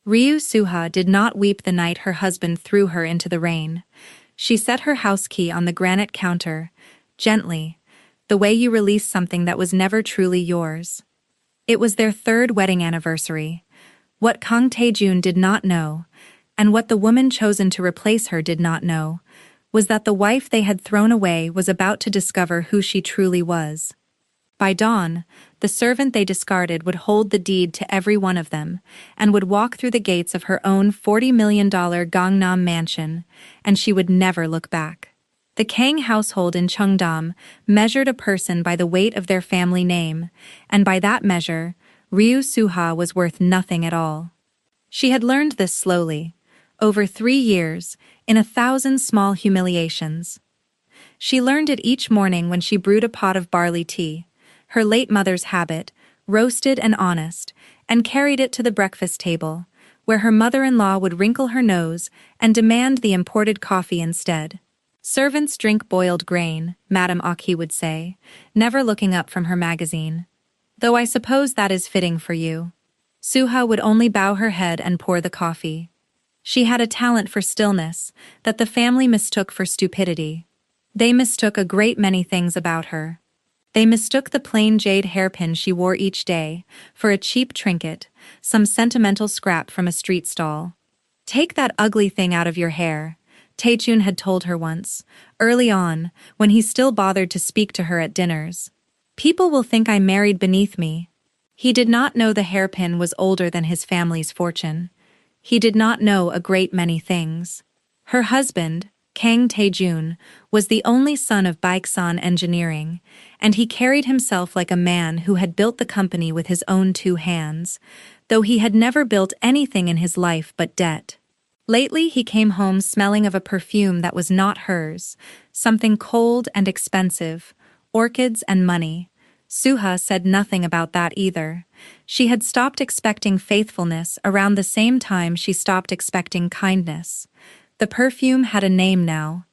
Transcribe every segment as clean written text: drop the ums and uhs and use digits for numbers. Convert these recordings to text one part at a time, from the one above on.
Ryu Suha did not weep the night her husband threw her into the rain. She set her house key on the granite counter, gently, the way you release something that was never truly yours. It was their third wedding anniversary. What Kang Taejun did not know, and what the woman chosen to replace her did not know, was that the wife they had thrown away was about to discover who she truly was. By dawn, the servant they discarded would hold the deed to every one of them, and would walk through the gates of her own $40 million Gangnam mansion, and she would never look back. The Kang household in Cheongdam measured a person by the weight of their family name, and by that measure, Ryu Suha was worth nothing at all. She had learned this slowly, over 3 years, in 1,000 small humiliations. She learned it each morning when she brewed a pot of barley tea, her late mother's habit, roasted and honest, and carried it to the breakfast table, where her mother-in-law would wrinkle her nose and demand the imported coffee instead. "Servants drink boiled grain," Madame Aki would say, never looking up from her magazine. "Though I suppose that is fitting for you." Suha would only bow her head and pour the coffee. She had a talent for stillness that the family mistook for stupidity. They mistook a great many things about her. They mistook the plain jade hairpin she wore each day for a cheap trinket, some sentimental scrap from a street stall. "Take that ugly thing out of your hair," Taejun had told her once, early on, when he still bothered to speak to her at dinners. "People will think I married beneath me." He did not know the hairpin was older than his family's fortune. He did not know a great many things. Her husband, Kang Taejun, was the only son of Baeksan Engineering, and he carried himself like a man who had built the company with his own 2 hands, though he had never built anything in his life but debt. Lately he came home smelling of a perfume that was not hers, something cold and expensive, orchids and money. Suha said nothing about that either. She had stopped expecting faithfulness around the same time she stopped expecting kindness. The perfume had a name now.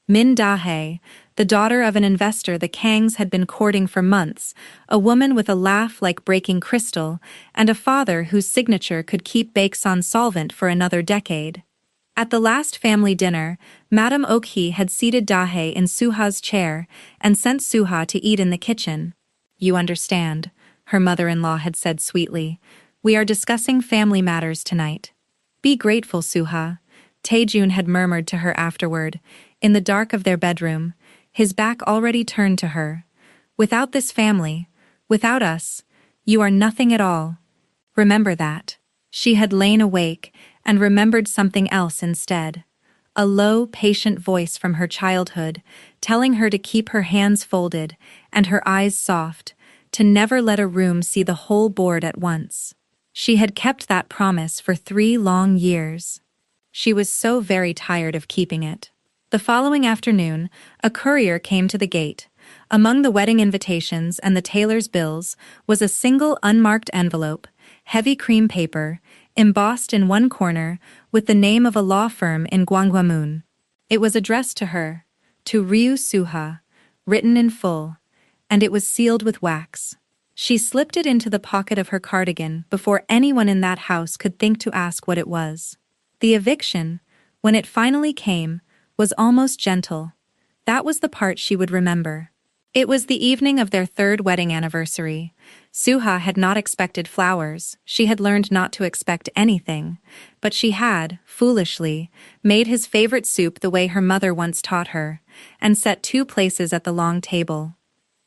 Min Da-hae, the daughter of an investor the Kangs had been courting for months, a woman with a laugh like breaking crystal, and a father whose signature could keep Baeksan solvent for another decade. At the last family dinner, Madame Oki had seated Da-hae in Suha's chair and sent Suha to eat in the kitchen. "You understand," her mother-in-law had said sweetly. "We are discussing family matters tonight." "Be grateful, Suha," Taejun had murmured to her afterward, in the dark of their bedroom, his back already turned to her. "Without this family, without us, you are nothing at all. Remember that." She had lain awake and remembered something else instead. A low, patient voice from her childhood, telling her to keep her hands folded and her eyes soft, to never let a room see the whole board at once. She had kept that promise for 3 long years. She was so very tired of keeping it. The following afternoon, a courier came to the gate. Among the wedding invitations and the tailor's bills was a single unmarked envelope, heavy cream paper, embossed in one corner, with the name of a law firm in Gwanghwamun. It was addressed to her, to Ryu Suha, written in full, and it was sealed with wax. She slipped it into the pocket of her cardigan before anyone in that house could think to ask what it was. The eviction, when it finally came, was almost gentle. That was the part she would remember. It was the evening of their 3rd wedding anniversary. Suha had not expected flowers, she had learned not to expect anything, but she had, foolishly, made his favorite soup the way her mother once taught her, and set 2 places at the long table.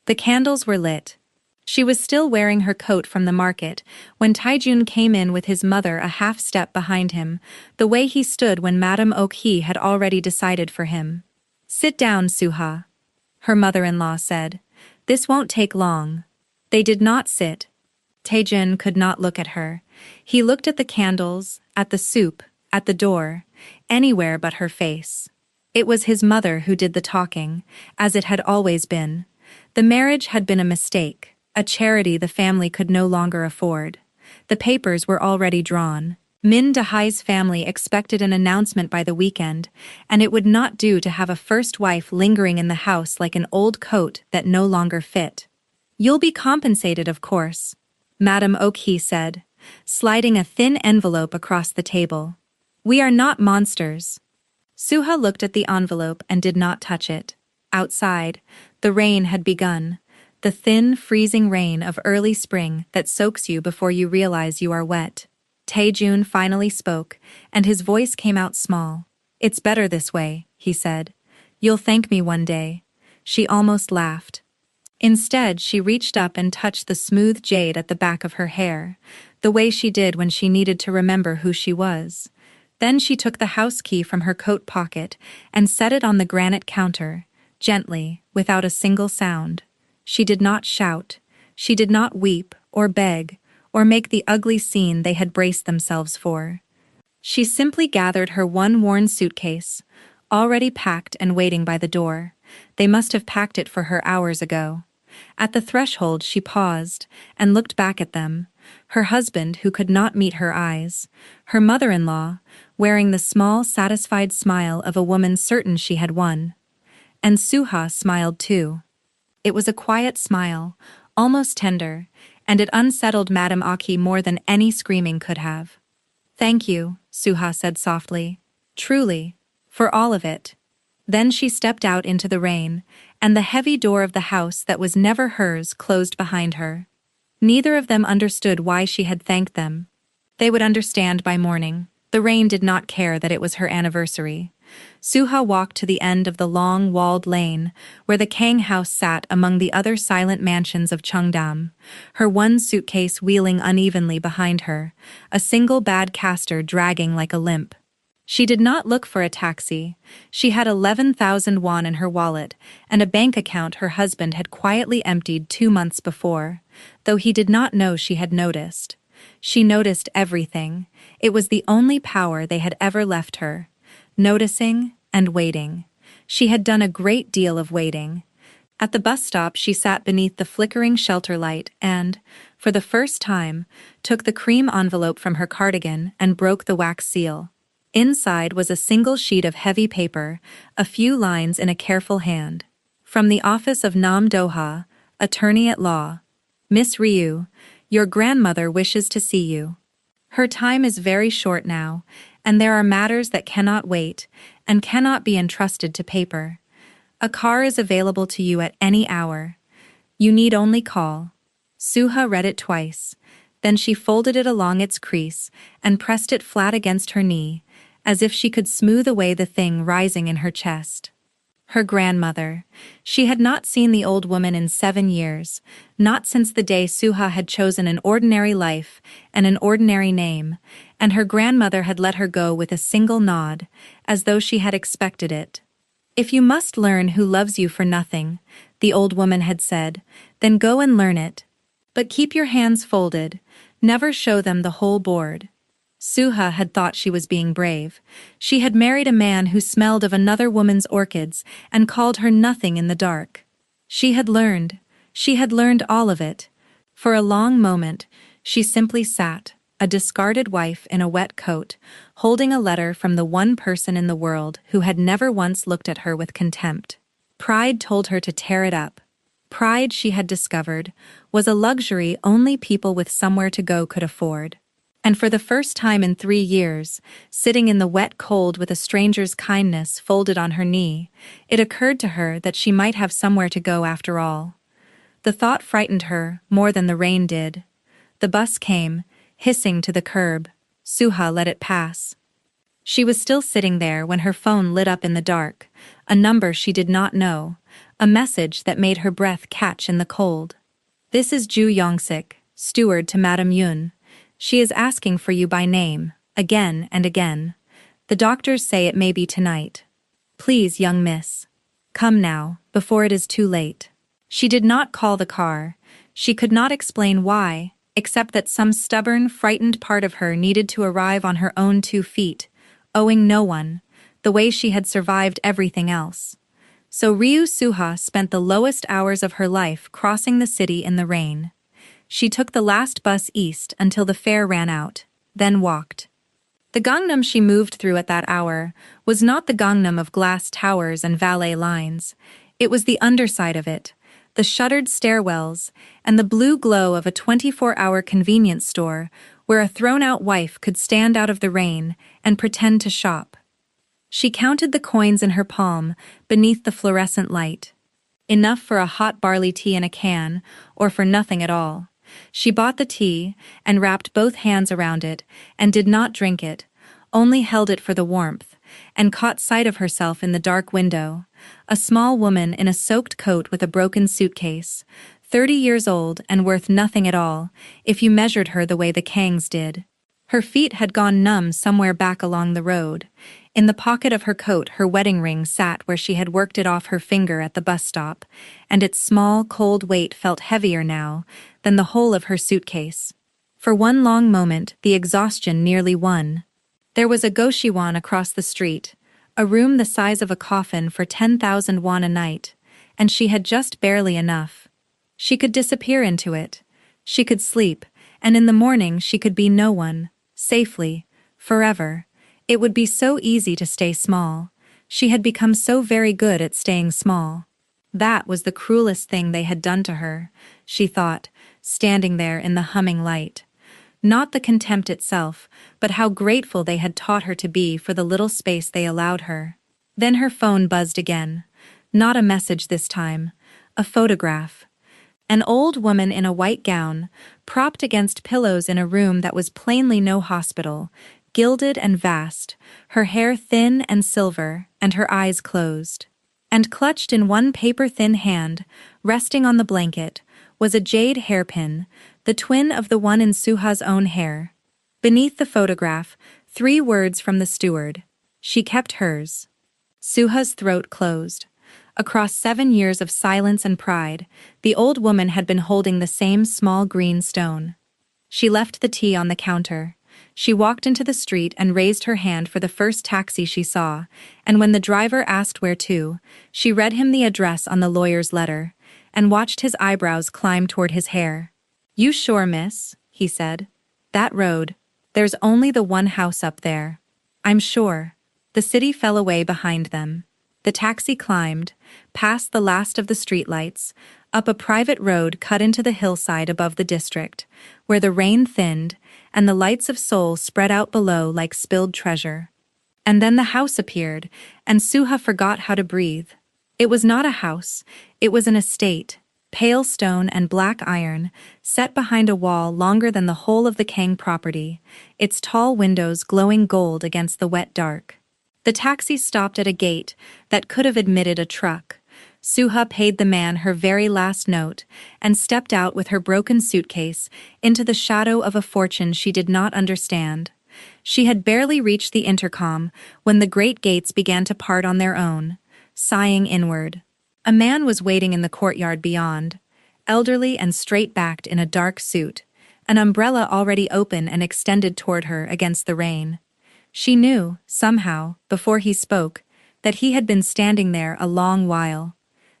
The candles were lit. She was still wearing her coat from the market when Taejun came in with his mother a half-step behind him, the way he stood when Madame Oki had already decided for him. "Sit down, Suha," her mother-in-law said. "This won't take long." They did not sit. Taejun could not look at her. He looked at the candles, at the soup, at the door, anywhere but her face. It was his mother who did the talking, as it had always been. The marriage had been a mistake, a charity the family could no longer afford. The papers were already drawn. Min Da-hae's family expected an announcement by the weekend, and it would not do to have a first wife lingering in the house like an old coat that no longer fit. "You'll be compensated, of course," Madame Oki said. sliding a thin envelope across the table. "We are not monsters." Suha looked at the envelope and did not touch it. Outside, the rain had begun, the thin, freezing rain of early spring that soaks you before you realize you are wet. Taejun finally spoke, and his voice came out small. "It's better this way," he said. "You'll thank me one day." She almost laughed. Instead, she reached up and touched the smooth jade at the back of her hair, the way she did when she needed to remember who she was. Then she took the house key from her coat pocket and set it on the granite counter, gently, without a single sound. She did not shout. She did not weep, or beg, or make the ugly scene they had braced themselves for. She simply gathered her one worn suitcase, already packed and waiting by the door. They must have packed it for her hours ago. At the threshold she paused and looked back at them, her husband who could not meet her eyes, her mother-in-law, wearing the small, satisfied smile of a woman certain she had won. And Suha smiled too. It was a quiet smile, almost tender, and it unsettled Madame Aki more than any screaming could have. "Thank you," Suha said softly. "Truly. For all of it." Then she stepped out into the rain, and the heavy door of the house that was never hers closed behind her. Neither of them understood why she had thanked them. They would understand by morning. The rain did not care that it was her anniversary. Suha walked to the end of the long, walled lane, where the Kang house sat among the other silent mansions of Cheongdam, her one suitcase wheeling unevenly behind her, a single bad caster dragging like a limp. She did not look for a taxi. She had 11,000 won in her wallet, and a bank account her husband had quietly emptied 2 months before, though he did not know she had noticed. She noticed everything. It was the only power they had ever left her. Noticing and waiting. She had done a great deal of waiting. At the bus stop she sat beneath the flickering shelter light and, for the first time, took the cream envelope from her cardigan and broke the wax seal. Inside was a single sheet of heavy paper, a few lines in a careful hand. From the office of Nam Do-ha, attorney at law. "Miss Ryu, your grandmother wishes to see you. Her time is very short now, and there are matters that cannot wait and cannot be entrusted to paper. A car is available to you at any hour. You need only call." Suha read it twice. Then she folded it along its crease and pressed it flat against her knee, as if she could smooth away the thing rising in her chest. Her grandmother. She had not seen the old woman in 7 years, not since the day Suha had chosen an ordinary life and an ordinary name, and her grandmother had let her go with a single nod, as though she had expected it. "If you must learn who loves you for nothing," the old woman had said, "then go and learn it. But keep your hands folded, never show them the whole board." Suha had thought she was being brave. She had married a man who smelled of another woman's orchids and called her nothing in the dark. She had learned all of it. For a long moment, she simply sat, a discarded wife in a wet coat, holding a letter from the one person in the world who had never once looked at her with contempt. Pride told her to tear it up. Pride, she had discovered, was a luxury only people with somewhere to go could afford. And for the first time in 3 years, sitting in the wet cold with a stranger's kindness folded on her knee, it occurred to her that she might have somewhere to go after all. The thought frightened her more than the rain did. The bus came, hissing to the curb. Suha let it pass. She was still sitting there when her phone lit up in the dark, a number she did not know, a message that made her breath catch in the cold. "This is Ju Yongsik, steward to Madame Yun. She is asking for you by name, again and again. The doctors say it may be tonight. Please, young miss. Come now, before it is too late." She did not call the car. She could not explain why, except that some stubborn, frightened part of her needed to arrive on her own 2 feet, owing no one, the way she had survived everything else. So Ryu Suha spent the lowest hours of her life crossing the city in the rain. She took the last bus east until the fare ran out, then walked. The Gangnam she moved through at that hour was not the Gangnam of glass towers and valet lines. It was the underside of it, the shuttered stairwells, and the blue glow of a 24-hour convenience store where a thrown-out wife could stand out of the rain and pretend to shop. She counted the coins in her palm beneath the fluorescent light. Enough for a hot barley tea in a can, or for nothing at all. She bought the tea, and wrapped both hands around it, and did not drink it, only held it for the warmth, and caught sight of herself in the dark window, a small woman in a soaked coat with a broken suitcase, 30 years old and worth nothing at all, if you measured her the way the Kangs did. Her feet had gone numb somewhere back along the road. In the pocket of her coat her wedding ring sat where she had worked it off her finger at the bus stop, and its small, cold weight felt heavier now than the whole of her suitcase. For one long moment the exhaustion nearly won. There was a Goshiwon across the street, a room the size of a coffin for 10,000 won a night, and she had just barely enough. She could disappear into it. She could sleep, and in the morning she could be no one, safely, forever. It would be so easy to stay small. She had become so very good at staying small. That was the cruelest thing they had done to her, she thought, standing there in the humming light. Not the contempt itself, but how grateful they had taught her to be for the little space they allowed her. Then her phone buzzed again. Not a message this time. A photograph. An old woman in a white gown, propped against pillows in a room that was plainly no hospital, gilded and vast, her hair thin and silver, and her eyes closed. And clutched in one paper-thin hand, resting on the blanket, was a jade hairpin, the twin of the one in Suha's own hair. Beneath the photograph, 3 words from the steward. She kept hers. Suha's throat closed. Across 7 years of silence and pride, the old woman had been holding the same small green stone. She left the tea on the counter. She walked into the street and raised her hand for the first taxi she saw, and when the driver asked where to, she read him the address on the lawyer's letter, and watched his eyebrows climb toward his hair. "You sure, miss?" he said. "That road. There's only the one house up there." "I'm sure." The city fell away behind them. The taxi climbed, past the last of the streetlights, up a private road cut into the hillside above the district, where the rain thinned, and the lights of Seoul spread out below like spilled treasure. And then the house appeared, and Suha forgot how to breathe. It was not a house, it was an estate, pale stone and black iron, set behind a wall longer than the whole of the Kang property, its tall windows glowing gold against the wet dark. The taxi stopped at a gate that could have admitted a truck. Suha paid the man her very last note and stepped out with her broken suitcase into the shadow of a fortune she did not understand. She had barely reached the intercom when the great gates began to part on their own, sighing inward. A man was waiting in the courtyard beyond, elderly and straight-backed in a dark suit, an umbrella already open and extended toward her against the rain. She knew, somehow, before he spoke, that he had been standing there a long while,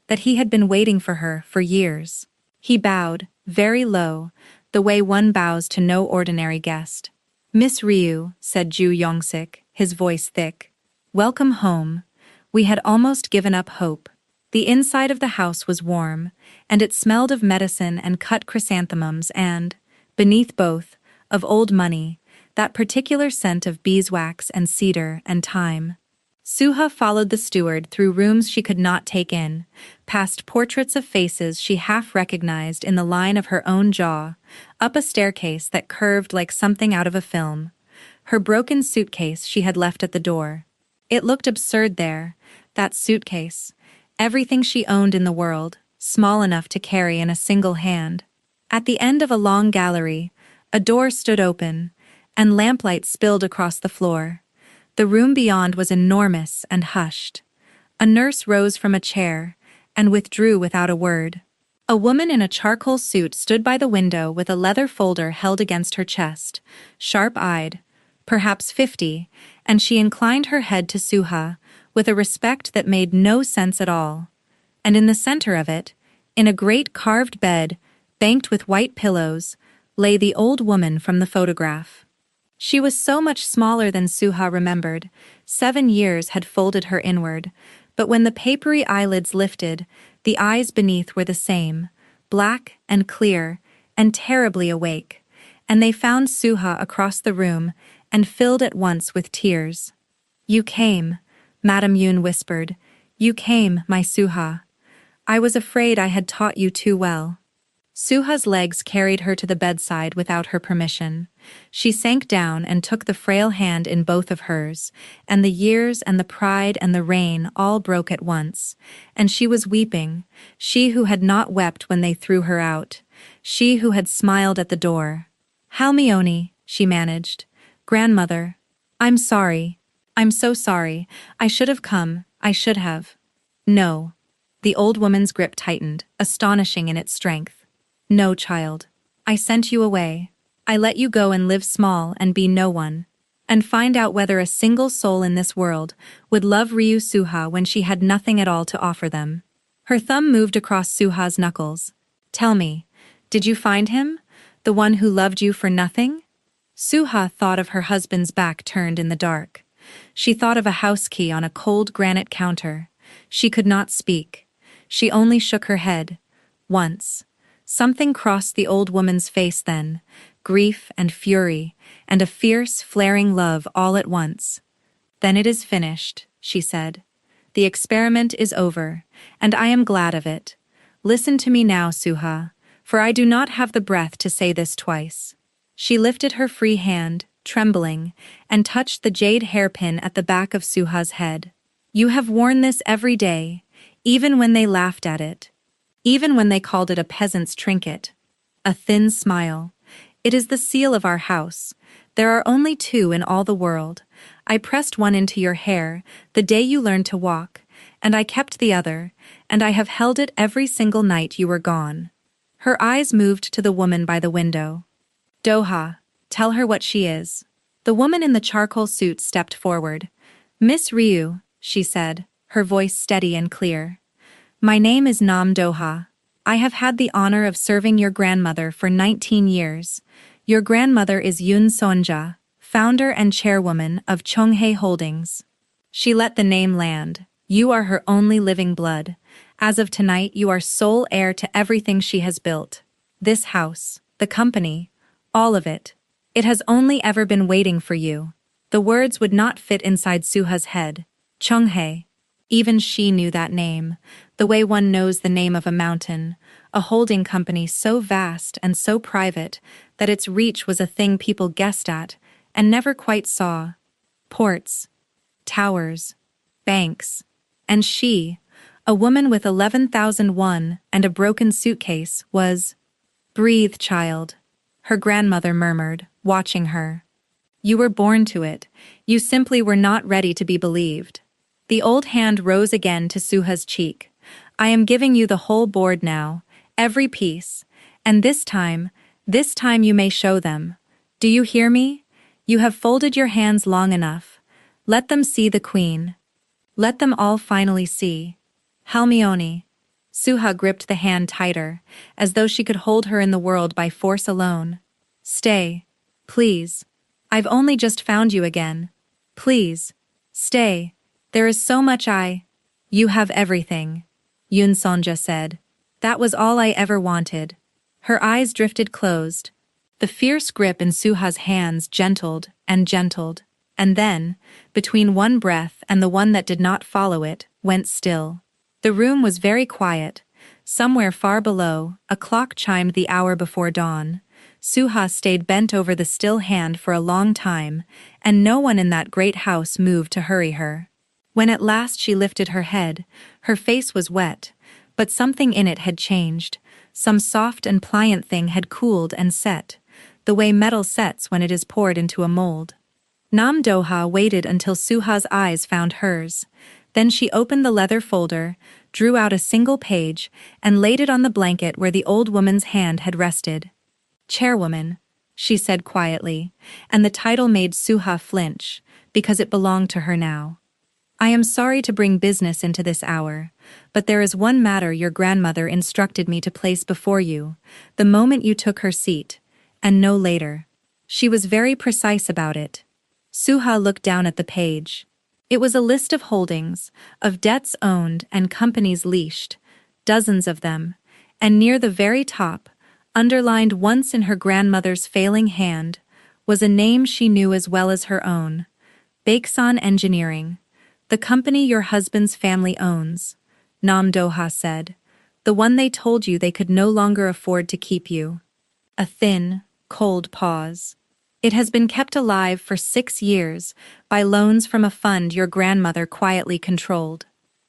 that he had been waiting for her for years. He bowed, very low, the way one bows to no ordinary guest. "Miss Ryu," said Ju Yongsik, his voice thick. "Welcome home. We had almost given up hope." The inside of the house was warm, and it smelled of medicine and cut chrysanthemums and, beneath both, of old money, that particular scent of beeswax and cedar and thyme. Suha followed the steward through rooms she could not take in, past portraits of faces she half recognized in the line of her own jaw, up a staircase that curved like something out of a film. Her broken suitcase she had left at the door. It looked absurd there, that suitcase, everything she owned in the world, small enough to carry in a single hand. At the end of a long gallery, a door stood open, and lamplight spilled across the floor. The room beyond was enormous and hushed. A nurse rose from a chair and withdrew without a word. A woman in a charcoal suit stood by the window with a leather folder held against her chest, sharp-eyed, perhaps 50, and she inclined her head to Suha with a respect that made no sense at all. And in the center of it, in a great carved bed, banked with white pillows, lay the old woman from the photograph. She was so much smaller than Suha remembered. 7 years had folded her inward, but when the papery eyelids lifted, the eyes beneath were the same, black and clear, and terribly awake, and they found Suha across the room and filled at once with tears. "You came," Madame Yun whispered. "You came, my Suha. I was afraid I had taught you too well." Suha's legs carried her to the bedside without her permission. She sank down and took the frail hand in both of hers, and the years and the pride and the rain all broke at once. And she was weeping, she who had not wept when they threw her out, she who had smiled at the door. "Halmione," she managed. "Grandmother. I'm sorry. I'm so sorry. I should have come, I should have." "No." The old woman's grip tightened, astonishing in its strength. "No, child. I sent you away. I let you go and live small and be no one. And find out whether a single soul in this world would love Ryu Suha when she had nothing at all to offer them." Her thumb moved across Suha's knuckles. "Tell me, did you find him? The one who loved you for nothing?" Suha thought of her husband's back turned in the dark. She thought of a house key on a cold granite counter. She could not speak. She only shook her head. Once. Something crossed the old woman's face then, grief and fury, and a fierce, flaring love all at once. "Then it is finished," she said. "The experiment is over, and I am glad of it. Listen to me now, Suha, for I do not have the breath to say this twice." She lifted her free hand, trembling, and touched the jade hairpin at the back of Suha's head. "You have worn this every day, even when they laughed at it. Even when they called it a peasant's trinket." A thin smile. "It is the seal of our house. There are only two in all the world. I pressed one into your hair the day you learned to walk, and I kept the other, and I have held it every single night you were gone." Her eyes moved to the woman by the window. "Doha, tell her what she is." The woman in the charcoal suit stepped forward. "Miss Ryu," she said, her voice steady and clear. "My name is Nam Doha. I have had the honor of serving your grandmother for 19 years. Your grandmother is Yun Sonja, founder and chairwoman of Chonghae Holdings." She let the name land. "You are her only living blood. As of tonight, you are sole heir to everything she has built. This house, the company, all of it. It has only ever been waiting for you." The words would not fit inside Suha's head. Chonghae. Even she knew that name, the way one knows the name of a mountain, a holding company so vast and so private that its reach was a thing people guessed at and never quite saw. Ports, towers, banks, and she, a woman with 11,001 and a broken suitcase, was... "Breathe, child," her grandmother murmured, watching her. "You were born to it. You simply were not ready to be believed." The old hand rose again to Suha's cheek. "I am giving you the whole board now, every piece, and this time you may show them. Do you hear me? You have folded your hands long enough. Let them see the queen. Let them all finally see." "Halmione." Suha gripped the hand tighter, as though she could hold her in the world by force alone. "Stay. Please. I've only just found you again. Please. Stay. There is so much You have everything," Yun Sonja said. "That was all I ever wanted." Her eyes drifted closed. The fierce grip in Suha's hands gentled, and then, between one breath and the one that did not follow it, went still. The room was very quiet. Somewhere far below, a clock chimed the hour before dawn. Suha stayed bent over the still hand for a long time, and no one in that great house moved to hurry her. When at last she lifted her head, her face was wet, but something in it had changed. Some soft and pliant thing had cooled and set, the way metal sets when it is poured into a mold. Nam Doha waited until Suha's eyes found hers. Then she opened the leather folder, drew out a single page, and laid it on the blanket where the old woman's hand had rested. "Chairwoman," she said quietly, and the title made Suha flinch, because it belonged to her now. "I am sorry to bring business into this hour, but there is one matter your grandmother instructed me to place before you, the moment you took her seat, and no later. She was very precise about it." Suha looked down at the page. It was a list of holdings, of debts owned and companies leashed, dozens of them, and near the very top, Underlined once in her grandmother's failing hand was a name she knew as well as her own: Baeksan Engineering, the company your husband's family owns, Nam Do-ha said, the one they told you they could no longer afford to keep you. A thin, cold pause. It has been kept alive for 6 years by loans from a fund your grandmother quietly controlled.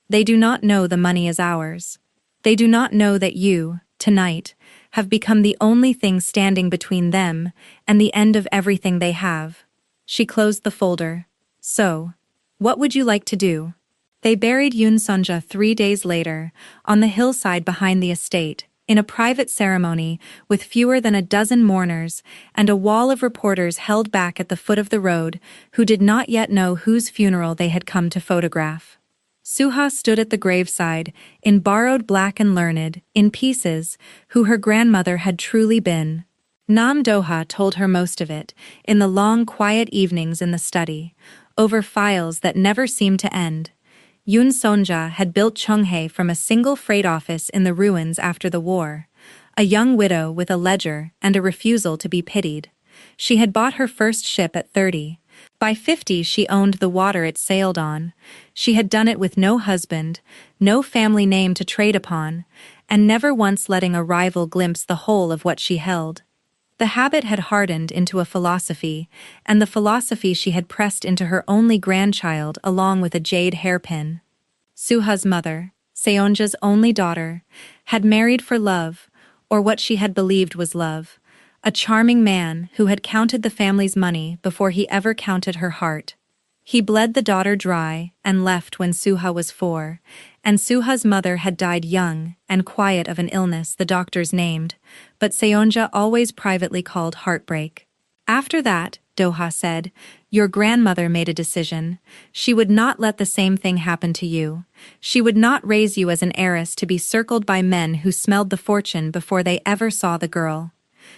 They do not know the money is ours. They do not know that you, tonight, have become the only thing standing between them and the end of everything they have. She closed the folder. So, what would you like to do? They buried Yoon Sonja 3 days later, on the hillside behind the estate, in a private ceremony with fewer than a dozen mourners and a wall of reporters held back at the foot of the road who did not yet know whose funeral they had come to photograph. Suha stood at the graveside, in borrowed black and learned, in pieces, who her grandmother had truly been. Nam Do-ha told her most of it, in the long quiet evenings in the study, over files that never seemed to end. Yoon Sonja had built Chunghae from a single freight office in the ruins after the war, a young widow with a ledger and a refusal to be pitied. She had bought her first ship at 30. By 50 she owned the water it sailed on. She had done it with no husband, no family name to trade upon, and never once letting a rival glimpse the whole of what she held. The habit had hardened into a philosophy, and the philosophy she had pressed into her only grandchild along with a jade hairpin. Suha's mother, Seonja's only daughter, had married for love, or what she had believed was love, a charming man who had counted the family's money before he ever counted her heart. He bled the daughter dry and left when Suha was 4, and Suha's mother had died young and quiet of an illness the doctors named, but Seonja always privately called heartbreak. After that, Do-ha said, your grandmother made a decision. She would not let the same thing happen to you. She would not raise you as an heiress to be circled by men who smelled the fortune before they ever saw the girl.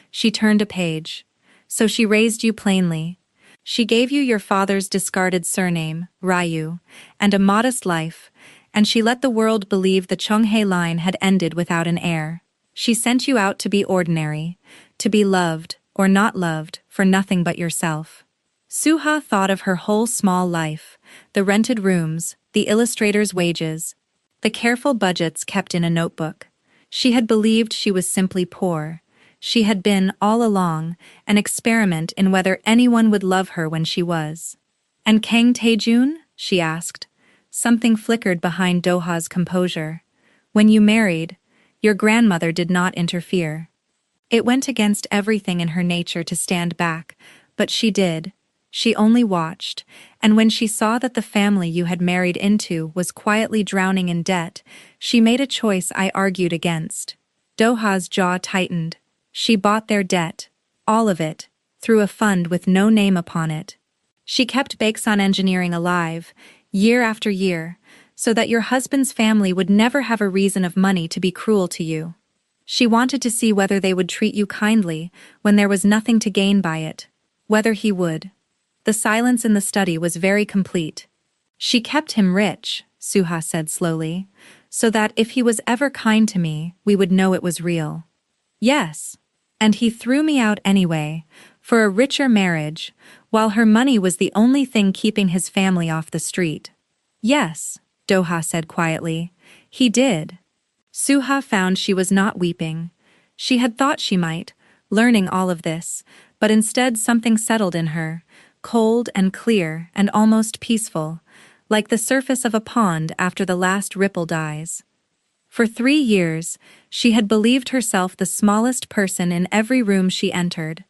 She turned a page. So she raised you plainly. She gave you your father's discarded surname, Ryu, and a modest life, and she let the world believe the Chunghae line had ended without an heir. She sent you out to be ordinary, to be loved, or not loved, for nothing but yourself. Suha thought of her whole small life, the rented rooms, the illustrator's wages, the careful budgets kept in a notebook. She had believed she was simply poor. She had been, all along, an experiment in whether anyone would love her when she was. And Kang Tae-jun? She asked. Something flickered behind Do-ha's composure. When you married, your grandmother did not interfere. It went against everything in her nature to stand back, but she did. She only watched, and when she saw that the family you had married into was quietly drowning in debt, she made a choice I argued against. Do-ha's jaw tightened. She bought their debt, all of it, through a fund with no name upon it. She kept Baeksan Engineering alive, year after year, so that your husband's family would never have a reason of money to be cruel to you. She wanted to see whether they would treat you kindly when there was nothing to gain by it, whether he would. The silence in the study was very complete. She kept him rich, Suha said slowly, so that if he was ever kind to me, we would know it was real. Yes. And he threw me out anyway, for a richer marriage, while her money was the only thing keeping his family off the street. Yes, Do-ha said quietly. He did. Suha found she was not weeping. She had thought she might, learning all of this, but instead something settled in her, cold and clear and almost peaceful, like the surface of a pond after the last ripple dies. For 3 years, she had believed herself the smallest person in every room she entered.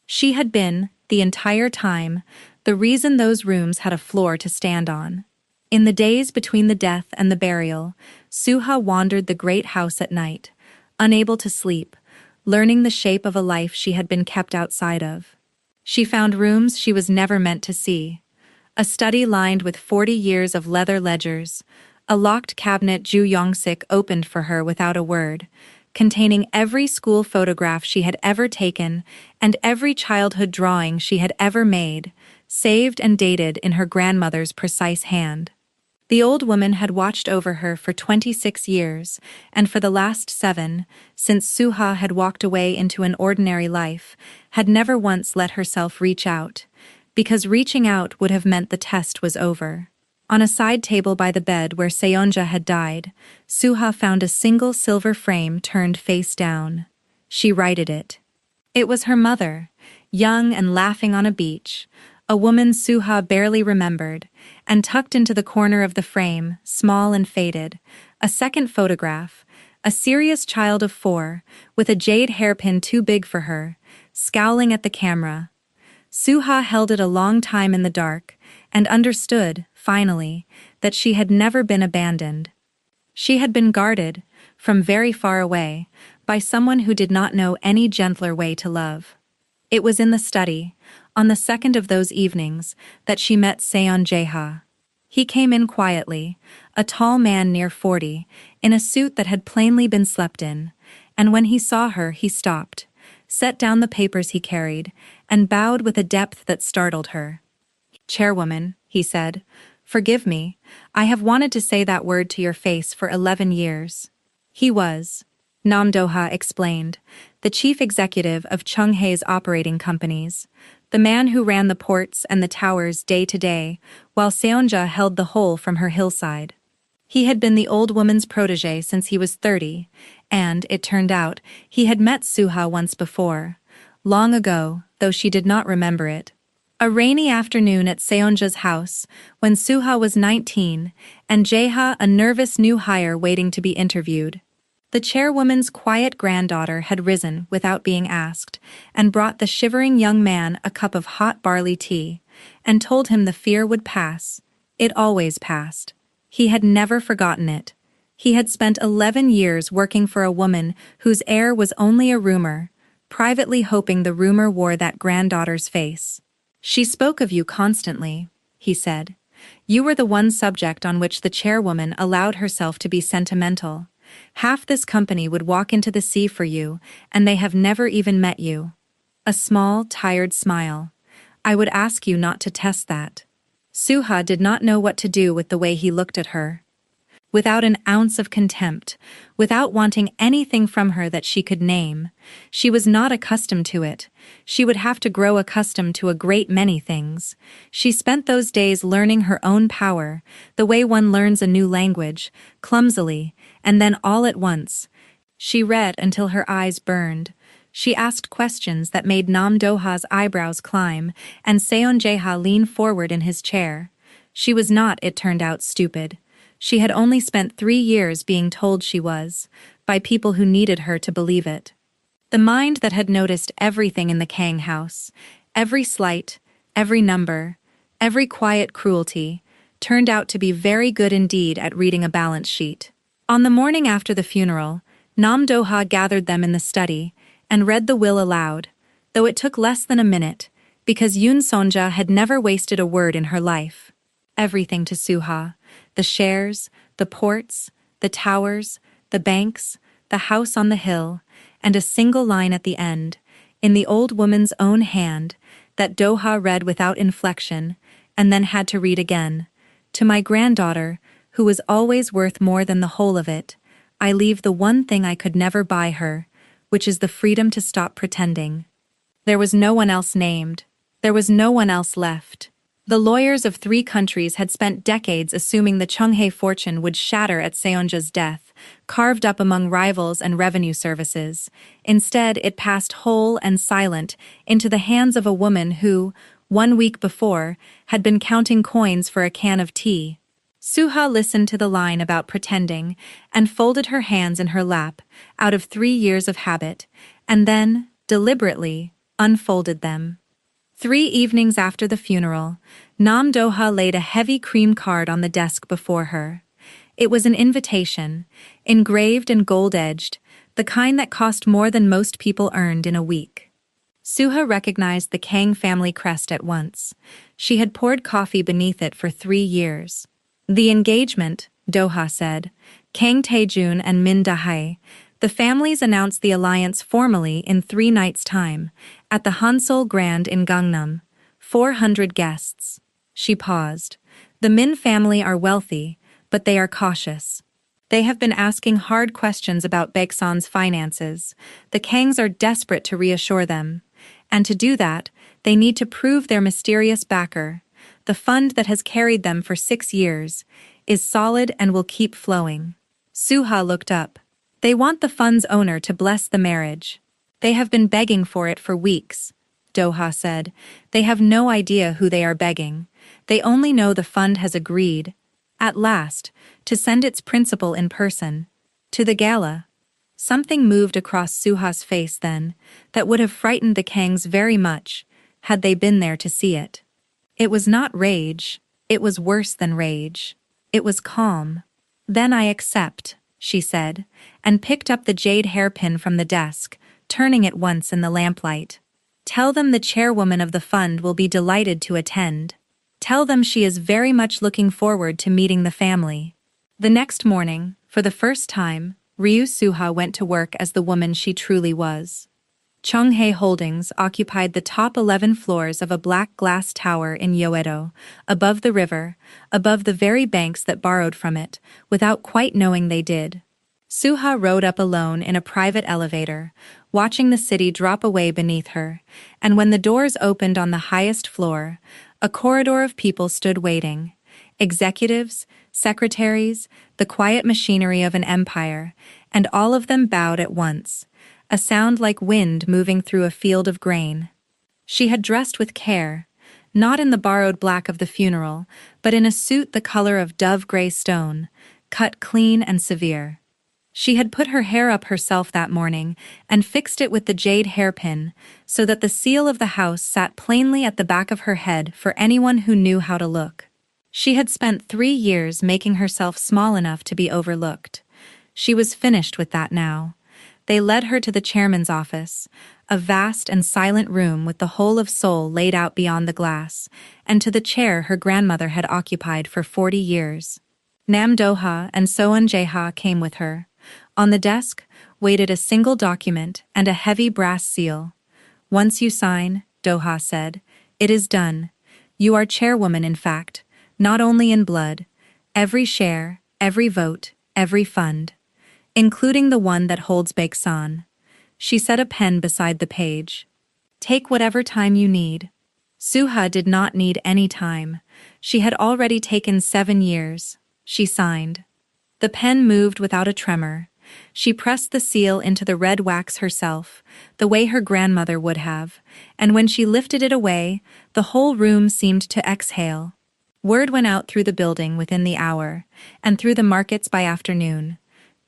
She had been, the entire time, the reason those rooms had a floor to stand on. In the days between the death and the burial, Suha wandered the great house at night, unable to sleep, learning the shape of a life she had been kept outside of. She found rooms she was never meant to see. A study lined with 40 years of leather ledgers, a locked cabinet Ju Yongsik opened for her without a word, containing every school photograph she had ever taken and every childhood drawing she had ever made, saved and dated in her grandmother's precise hand. The old woman had watched over her for 26 years, and for the last 7, since Suha had walked away into an ordinary life, had never once let herself reach out, because reaching out would have meant the test was over. On a side table by the bed where Seonja had died, Suha found a single silver frame turned face down. She righted it. It was her mother, young and laughing on a beach, a woman Suha barely remembered, and tucked into the corner of the frame, small and faded, a second photograph, a serious child of 4, with a jade hairpin too big for her, scowling at the camera. Suha held it a long time in the dark, and understood, finally, that she had never been abandoned. She had been guarded, from very far away, by someone who did not know any gentler way to love. It was in the study, on the second of those evenings, that she met Seon Jae-ha. He came in quietly, a tall man near 40, in a suit that had plainly been slept in, and when he saw her he stopped, set down the papers he carried, and bowed with a depth that startled her. "Chairwoman," he said, "forgive me, I have wanted to say that word to your face for 11 years. He was," Nam Do-ha explained, "the chief executive of Chung-hae's operating companies, the man who ran the ports and the towers day to day, while Seonja held the whole from her hillside. He had been the old woman's protege since he was 30, and, it turned out, he had met Suha once before, long ago, though she did not remember it. A rainy afternoon at Seonja's house, when Suha was 19, and Jae-ha a nervous new hire waiting to be interviewed. The chairwoman's quiet granddaughter had risen without being asked, and brought the shivering young man a cup of hot barley tea, and told him the fear would pass. It always passed. He had never forgotten it. He had spent 11 years working for a woman whose heir was only a rumor, privately hoping the rumor wore that granddaughter's face. "She spoke of you constantly," he said. "You were the one subject on which the chairwoman allowed herself to be sentimental. Half this company would walk into the sea for you, and they have never even met you." A small, tired smile. "I would ask you not to test that." Suha did not know what to do with the way he looked at her. Without an ounce of contempt, without wanting anything from her that she could name. She was not accustomed to it. She would have to grow accustomed to a great many things. She spent those days learning her own power, the way one learns a new language, clumsily, and then all at once. She read until her eyes burned. She asked questions that made Nam Do-ha's eyebrows climb, and Seon Jae-ha lean forward in his chair. She was not, it turned out, stupid. She had only spent 3 years being told she was, by people who needed her to believe it. The mind that had noticed everything in the Kang house, every slight, every number, every quiet cruelty, turned out to be very good indeed at reading a balance sheet. On the morning after the funeral, Nam Do-ha gathered them in the study and read the will aloud, though it took less than a minute, because Yoon Sonja had never wasted a word in her life. Everything to Suha. The shares, the ports, the towers, the banks, the house on the hill, and a single line at the end, in the old woman's own hand, that Do-ha read without inflection, and then had to read again. "To my granddaughter, who was always worth more than the whole of it, I leave the one thing I could never buy her, which is the freedom to stop pretending." There was no one else named. There was no one else left. The lawyers of 3 countries had spent decades assuming the Chung-hae fortune would shatter at Seonja's death, carved up among rivals and revenue services. Instead, it passed whole and silent into the hands of a woman who, 1 week before, had been counting coins for a can of tea. Suha listened to the line about pretending and folded her hands in her lap, out of 3 years of habit, and then, deliberately, unfolded them. 3 evenings after the funeral, Nam Do-ha laid a heavy cream card on the desk before her. It was an invitation, engraved and gold-edged, the kind that cost more than most people earned in a week. Suha recognized the Kang family crest at once. She had poured coffee beneath it for 3 years. "The engagement," Do-ha said, "Kang Tae-jun and Min Da-hae. The families announced the alliance formally in 3 nights' time, at the Hansol Grand in Gangnam. 400 guests." She paused. The Min family are wealthy, but they are cautious. They have been asking hard questions about Baeksan's finances. The Kangs are desperate to reassure them. And to do that, they need to prove their mysterious backer, the fund that has carried them for 6 years, is solid and will keep flowing. Suha looked up. They want the fund's owner to bless the marriage. They have been begging for it for weeks, Doha said. They have no idea who they are begging. They only know the fund has agreed, at last, to send its principal in person to the gala. Something moved across Suha's face then that would have frightened the Kangs very much had they been there to see it. It was not rage, it was worse than rage. It was calm. Then I accept, she said, and picked up the jade hairpin from the desk, turning it once in the lamplight. Tell them the chairwoman of the fund will be delighted to attend. Tell them she is very much looking forward to meeting the family. The next morning, for the first time, Ryu Suha went to work as the woman she truly was. Chonghae Holdings occupied the top 11 floors of a black glass tower in Yoedo, above the river, above the very banks that borrowed from it, without quite knowing they did. Suha rode up alone in a private elevator, watching the city drop away beneath her, and when the doors opened on the highest floor, a corridor of people stood waiting. Executives, secretaries, the quiet machinery of an empire, and all of them bowed at once, a sound like wind moving through a field of grain. She had dressed with care, not in the borrowed black of the funeral, but in a suit the color of dove-gray stone, cut clean and severe. She had put her hair up herself that morning and fixed it with the jade hairpin so that the seal of the house sat plainly at the back of her head for anyone who knew how to look. She had spent 3 years making herself small enough to be overlooked. She was finished with that now. They led her to the chairman's office, a vast and silent room with the whole of Seoul laid out beyond the glass, and to the chair her grandmother had occupied for 40 years. Nam Doha and Soeun Jae-ha came with her. On the desk waited a single document and a heavy brass seal. "Once you sign," Doha said, "it is done. You are chairwoman, in fact, not only in blood, every share, every vote, every fund, including the one that holds Baeksan." She set a pen beside the page. "Take whatever time you need." Suha did not need any time. She had already taken 7 years. She signed. The pen moved without a tremor. She pressed the seal into the red wax herself, the way her grandmother would have, and when she lifted it away, the whole room seemed to exhale. Word went out through the building within the hour, and through the markets by afternoon.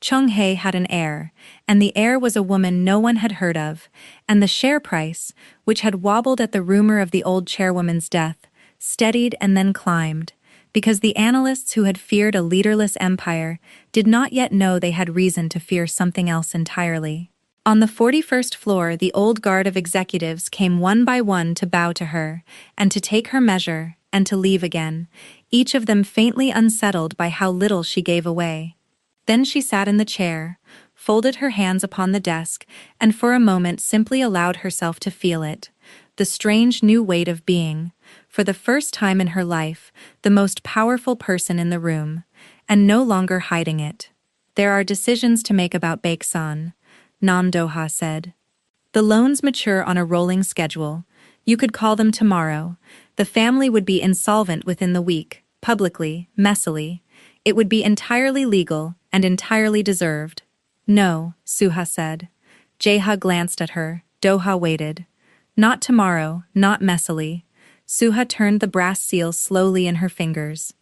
Chonghae had an heir, and the heir was a woman no one had heard of, and the share price, which had wobbled at the rumor of the old chairwoman's death, steadied and then climbed, because the analysts who had feared a leaderless empire did not yet know they had reason to fear something else entirely. On the 41st floor, the old guard of executives came one by one to bow to her, and to take her measure, and to leave again, each of them faintly unsettled by how little she gave away. Then she sat in the chair, folded her hands upon the desk, and for a moment simply allowed herself to feel it, the strange new weight of being, for the first time in her life, the most powerful person in the room, and no longer hiding it. "There are decisions to make about Baeksan," Nam Doha said. "The loans mature on a rolling schedule. You could call them tomorrow. The family would be insolvent within the week, publicly, messily. It would be entirely legal and entirely deserved." "No," Suha said. Jae-ha glanced at her. Doha waited. "Not tomorrow, not messily." Suha turned the brass seal slowly in her fingers.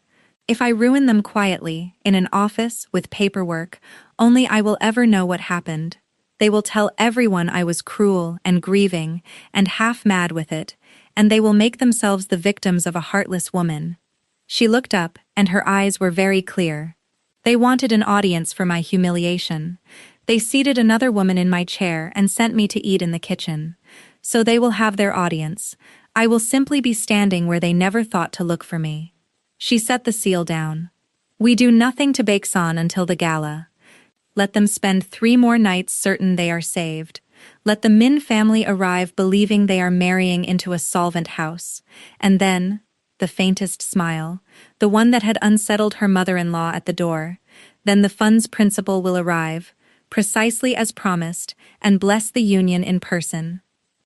"If I ruin them quietly, in an office, with paperwork, only I will ever know what happened. They will tell everyone I was cruel and grieving and half mad with it, and they will make themselves the victims of a heartless woman." She looked up, and her eyes were very clear. "They wanted an audience for my humiliation. They seated another woman in my chair and sent me to eat in the kitchen. So they will have their audience. I will simply be standing where they never thought to look for me." She set the seal down. "We do nothing to Baeksan until the gala. Let them spend 3 more nights certain they are saved. Let the Min family arrive believing they are marrying into a solvent house. And then, the faintest smile, the one that had unsettled her mother-in-law at the door. Then the fund's principal will arrive, precisely as promised, and bless the union in person.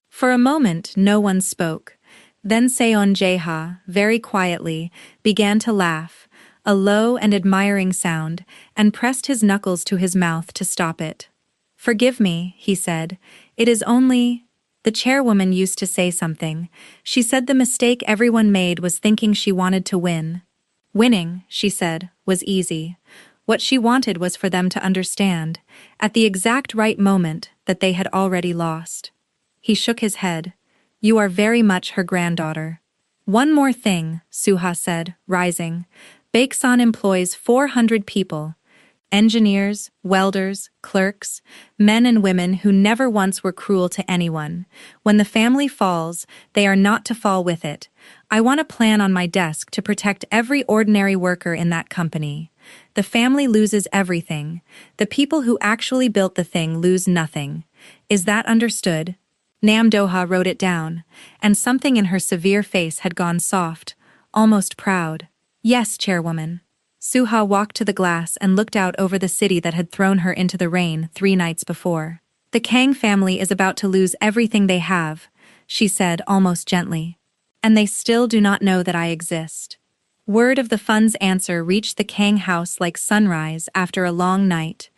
For a moment, no one spoke. Then Seon-jae-ha, very quietly, began to laugh, a low and admiring sound, and pressed his knuckles to his mouth to stop it. "Forgive me," he said. "It is only—" The chairwoman used to say something. She said the mistake everyone made was thinking she wanted to win. Winning, she said, was easy. What she wanted was for them to understand, at the exact right moment, that they had already lost. He shook his head. "You are very much her granddaughter." "One more thing," Suha said, rising. "Baeksan employs 400 people. Engineers, welders, clerks, men and women who never once were cruel to anyone. When the family falls, they are not to fall with it. I want a plan on my desk to protect every ordinary worker in that company. The family loses everything. The people who actually built the thing lose nothing. Is that understood?" Nam Doha wrote it down, and something in her severe face had gone soft, almost proud. "Yes, chairwoman." Suha walked to the glass and looked out over the city that had thrown her into the rain 3 nights before. "The Kang family is about to lose everything they have," she said almost gently. "And they still do not know that I exist." Word of the fund's answer reached the Kang house like sunrise after a long night,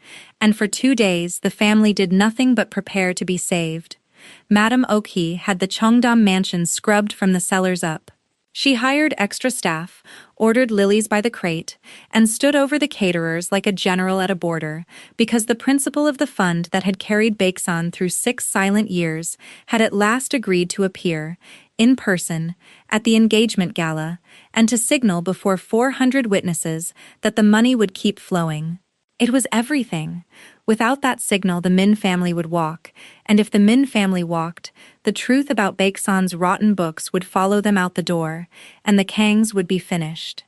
and for 2 days the family did nothing but prepare to be saved. Madame Oki had the Cheongdam mansion scrubbed from the cellars up. She hired extra staff, ordered lilies by the crate, and stood over the caterers like a general at a border, because the principal of the fund that had carried Baeksan through 6 silent years had at last agreed to appear, in person, at the engagement gala, and to signal before 400 witnesses that the money would keep flowing. It was everything. Without that signal, the Min family would walk, and if the Min family walked, the truth about Baeksan's rotten books would follow them out the door, and the Kangs would be finished.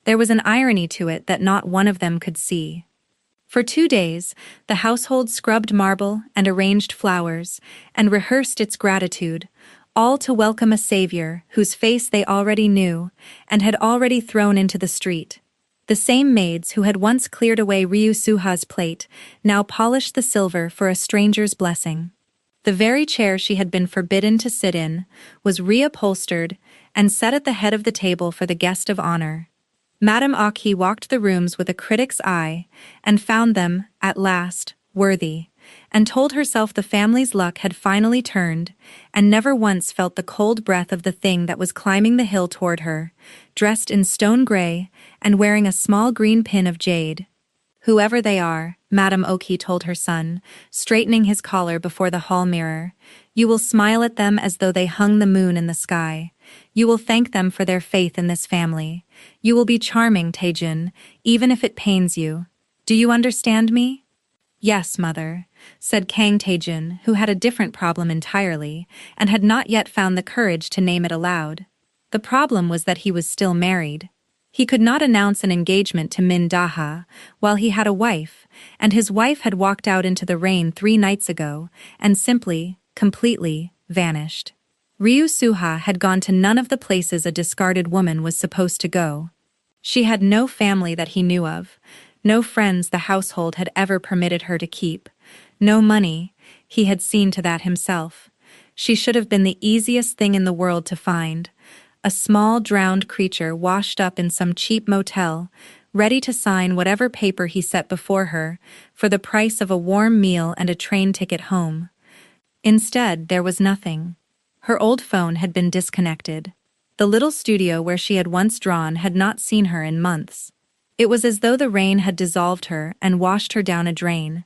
There was an irony to it that not one of them could see. For 2 days, the household scrubbed marble and arranged flowers, and rehearsed its gratitude, all to welcome a savior whose face they already knew, and had already thrown into the street. The same maids who had once cleared away Ryu Suha's plate now polished the silver for a stranger's blessing. The very chair she had been forbidden to sit in was reupholstered and set at the head of the table for the guest of honor. Madame Aki walked the rooms with a critic's eye and found them, at last, worthy, and told herself the family's luck had finally turned, and never once felt the cold breath of the thing that was climbing the hill toward her, dressed in stone gray and wearing a small green pin of jade. "Whoever they are," Madame Oki told her son, straightening his collar before the hall mirror, "you will smile at them as though they hung the moon in the sky. You will thank them for their faith in this family. You will be charming, Taejin, even if it pains you. Do you understand me?" "Yes, mother," said Kang Taejin, who had a different problem entirely, and had not yet found the courage to name it aloud. The problem was that he was still married. He could not announce an engagement to Min Daha while he had a wife, and his wife had walked out into the rain 3 nights ago, and simply, completely, vanished. Ryu Suha had gone to none of the places a discarded woman was supposed to go. She had no family that he knew of, no friends the household had ever permitted her to keep, no money, he had seen to that himself. She should have been the easiest thing in the world to find, a small drowned creature washed up in some cheap motel, ready to sign whatever paper he set before her, for the price of a warm meal and a train ticket home. Instead, there was nothing. Her old phone had been disconnected. The little studio where she had once drawn had not seen her in months. It was as though the rain had dissolved her and washed her down a drain.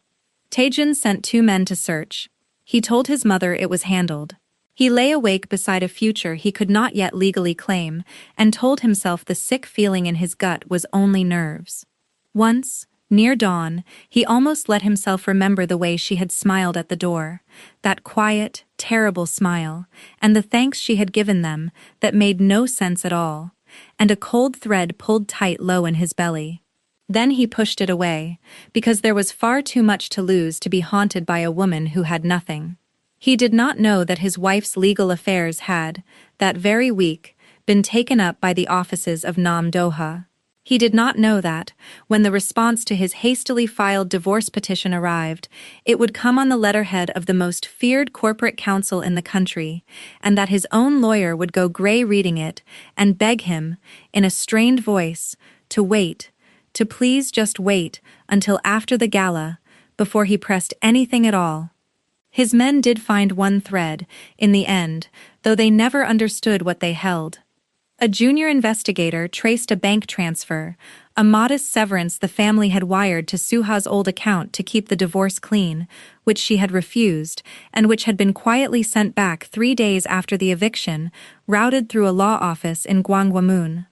Taejin sent 2 men to search. He told his mother it was handled. He lay awake beside a future he could not yet legally claim, and told himself the sick feeling in his gut was only nerves. Once, near dawn, he almost let himself remember the way she had smiled at the door, that quiet, terrible smile, and the thanks she had given them that made no sense at all, and a cold thread pulled tight low in his belly. Then he pushed it away, because there was far too much to lose to be haunted by a woman who had nothing. He did not know that his wife's legal affairs had, that very week, been taken up by the offices of Nam Doha. He did not know that, when the response to his hastily filed divorce petition arrived, it would come on the letterhead of the most feared corporate counsel in the country, and that his own lawyer would go gray reading it and beg him, in a strained voice, to wait, to please just wait until after the gala, before he pressed anything at all. His men did find one thread, in the end, though they never understood what they held. A junior investigator traced a bank transfer, a modest severance the family had wired to Suha's old account to keep the divorce clean, which she had refused, and which had been quietly sent back 3 days after the eviction, routed through a law office in Gwanghwamun.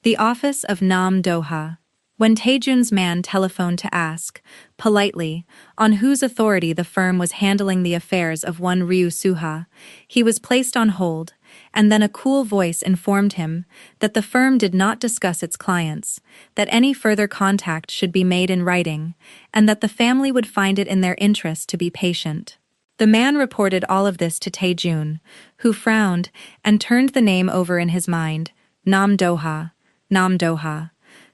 The office of Nam Doha. When Taejun's man telephoned to ask, politely, on whose authority the firm was handling the affairs of one Ryu Suha, he was placed on hold, and then a cool voice informed him that the firm did not discuss its clients, that any further contact should be made in writing, and that the family would find it in their interest to be patient. The man reported all of this to Taejun, who frowned and turned the name over in his mind, Nam Doha, Nam Doha.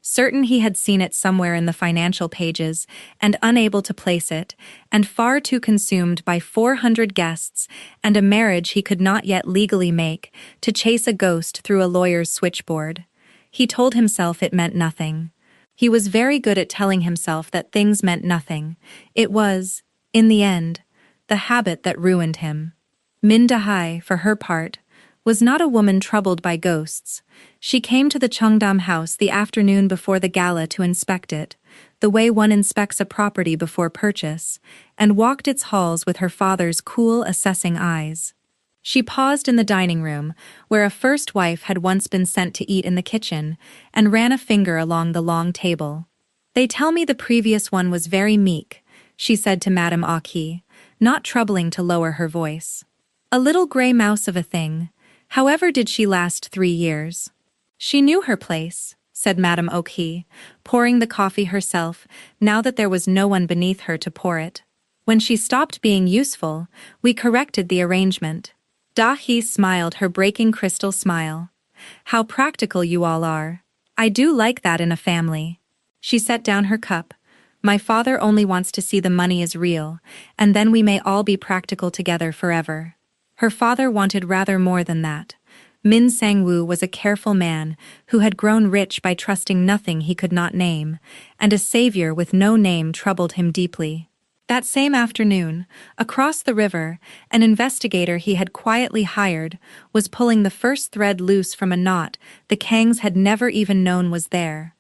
Certain he had seen it somewhere in the financial pages, and unable to place it, and far too consumed by 400 guests and a marriage he could not yet legally make, to chase a ghost through a lawyer's switchboard. He told himself it meant nothing. He was very good at telling himself that things meant nothing. It was, in the end, the habit that ruined him. Min Dahai, for her part, was not a woman troubled by ghosts. She came to the Cheongdam house the afternoon before the gala to inspect it, the way one inspects a property before purchase, and walked its halls with her father's cool, assessing eyes. She paused in the dining room, where a first wife had once been sent to eat in the kitchen, and ran a finger along the long table. "They tell me the previous one was very meek," she said to Madame Aki, not troubling to lower her voice. "A little grey mouse of a thing. However did she last 3 years?" "She knew her place," said Madame Oki, pouring the coffee herself, now that there was no one beneath her to pour it. "When she stopped being useful, we corrected the arrangement." Dahi smiled her breaking crystal smile. "How practical you all are. I do like that in a family." She set down her cup. "My father only wants to see the money is real, and then we may all be practical together forever." Her father wanted rather more than that. Min Sang-woo was a careful man who had grown rich by trusting nothing he could not name, and a savior with no name troubled him deeply. That same afternoon, across the river, an investigator he had quietly hired was pulling the first thread loose from a knot the Kangs had never even known was there.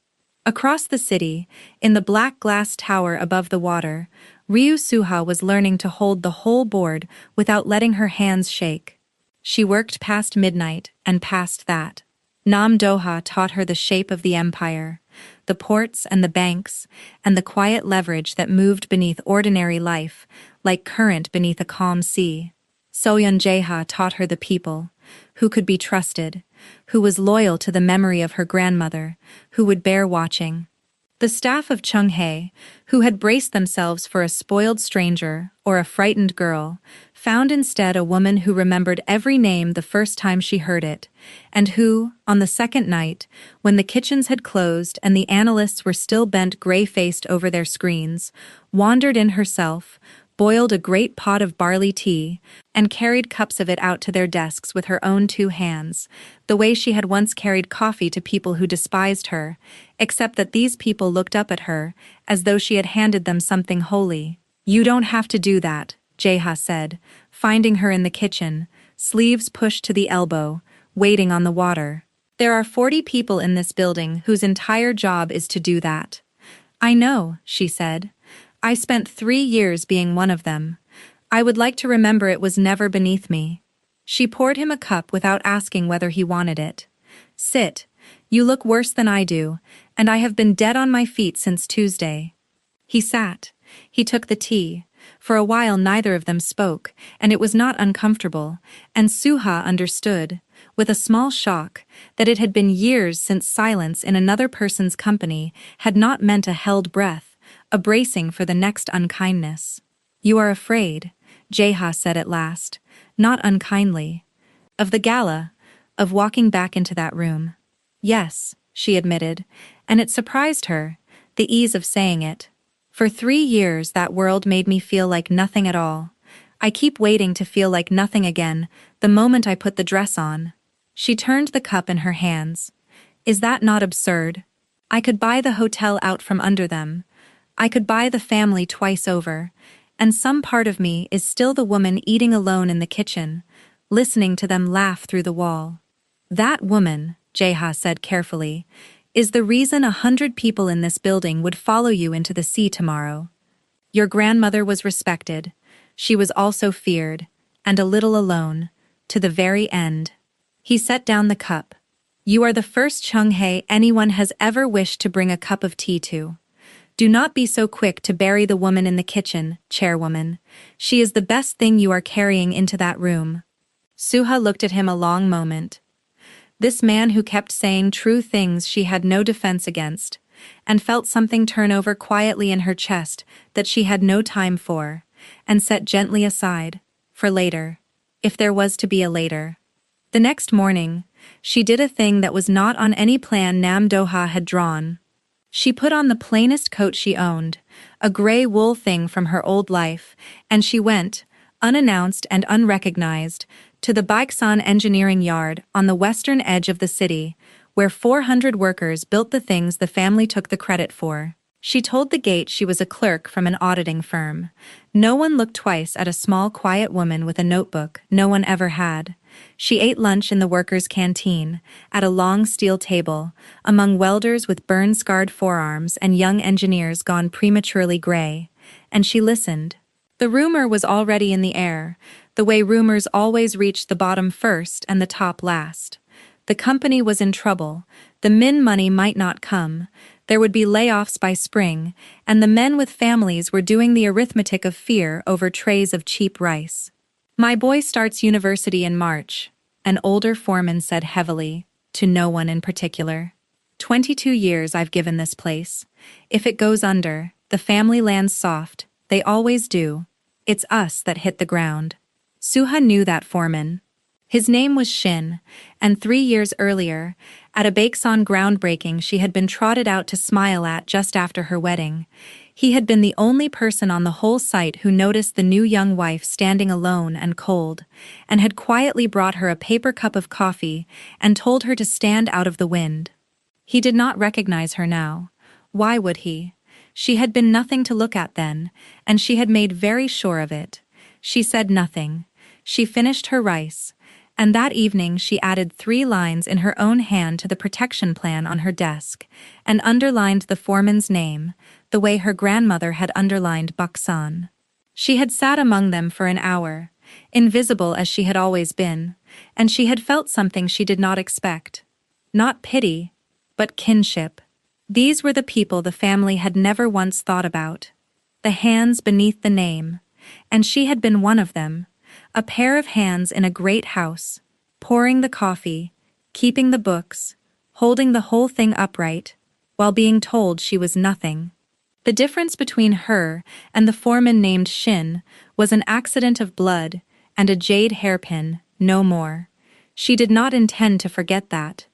Across the city, in the black glass tower above the water, Ryu Suha was learning to hold the whole board without letting her hands shake. She worked past midnight and past that. Nam Doha taught her the shape of the empire, the ports and the banks, and the quiet leverage that moved beneath ordinary life, like current beneath a calm sea. Soyeon Jae-ha taught her the people, who could be trusted, who was loyal to the memory of her grandmother, who would bear watching. The staff of Chung Hae, who had braced themselves for a spoiled stranger or a frightened girl, found instead a woman who remembered every name the first time she heard it, and who, on the second night, when the kitchens had closed and the analysts were still bent gray-faced over their screens, wandered in herself, boiled a great pot of barley tea, and carried cups of it out to their desks with her own 2 hands, the way she had once carried coffee to people who despised her, except that these people looked up at her, as though she had handed them something holy. "You don't have to do that," Jae-ha said, finding her in the kitchen, sleeves pushed to the elbow, waiting on the water. "There are 40 people in this building whose entire job is to do that." "I know," she said. "I spent 3 years being one of them. I would like to remember it was never beneath me." She poured him a cup without asking whether he wanted it. "Sit. You look worse than I do, and I have been dead on my feet since Tuesday." He sat. He took the tea. For a while neither of them spoke, and it was not uncomfortable, and Suha understood, with a small shock, that it had been years since silence in another person's company had not meant a held breath, a bracing for the next unkindness. "You are afraid," Jae-ha said at last, not unkindly. "Of the gala, of walking back into that room. Yes, she admitted, and it surprised her, the ease of saying it. For 3 years that world made me feel like nothing at all. I keep waiting to feel like nothing again, the moment I put the dress on. She turned the cup in her hands. Is that not absurd? I could buy the hotel out from under them. I could buy the family twice over, and some part of me is still the woman eating alone in the kitchen, listening to them laugh through the wall. That woman, Jeha said carefully, is the reason 100 people in this building would follow you into the sea tomorrow. Your grandmother was respected. She was also feared, and a little alone, to the very end. He set down the cup. You are the first Chunghae anyone has ever wished to bring a cup of tea to. Do not be so quick to bury the woman in the kitchen, chairwoman. She is the best thing you are carrying into that room. Suha looked at him a long moment. This man who kept saying true things she had no defense against, and felt something turn over quietly in her chest that she had no time for, and set gently aside, for later, if there was to be a later. The next morning, she did a thing that was not on any plan Nam Doha had drawn. She put on the plainest coat she owned, a gray wool thing from her old life, and she went, unannounced and unrecognized, to the Baeksan engineering yard on the western edge of the city, where 400 workers built the things the family took the credit for. She told the gate she was a clerk from an auditing firm. No one looked twice at a small quiet woman with a notebook no one ever had. She ate lunch in the workers' canteen, at a long steel table, among welders with burn-scarred forearms and young engineers gone prematurely gray, and she listened. The rumor was already in the air, the way rumors always reach the bottom first and the top last. The company was in trouble, the Min money might not come, there would be layoffs by spring, and the men with families were doing the arithmetic of fear over trays of cheap rice. My boy starts university in March, an older foreman said heavily, to no one in particular. 22 years I've given this place. If it goes under, the family lands soft, they always do. It's us that hit the ground. Suha knew that foreman. His name was Shin, and 3 years earlier, at a Baeksan groundbreaking she had been trotted out to smile at just after her wedding, he had been the only person on the whole site who noticed the new young wife standing alone and cold, and had quietly brought her a paper cup of coffee and told her to stand out of the wind. He did not recognize her now. Why would he? She had been nothing to look at then, and she had made very sure of it. She said nothing. She finished her rice, and that evening she added 3 lines in her own hand to the protection plan on her desk, and underlined the foreman's name, the way her grandmother had underlined Baeksan. She had sat among them for an hour, invisible as she had always been, and she had felt something she did not expect. Not pity, but kinship. These were the people the family had never once thought about. The hands beneath the name, and she had been one of them. A pair of hands in a great house, pouring the coffee, keeping the books, holding the whole thing upright, while being told she was nothing. The difference between her and the foreman named Shin was an accident of blood and a jade hairpin, no more. She did not intend to forget that.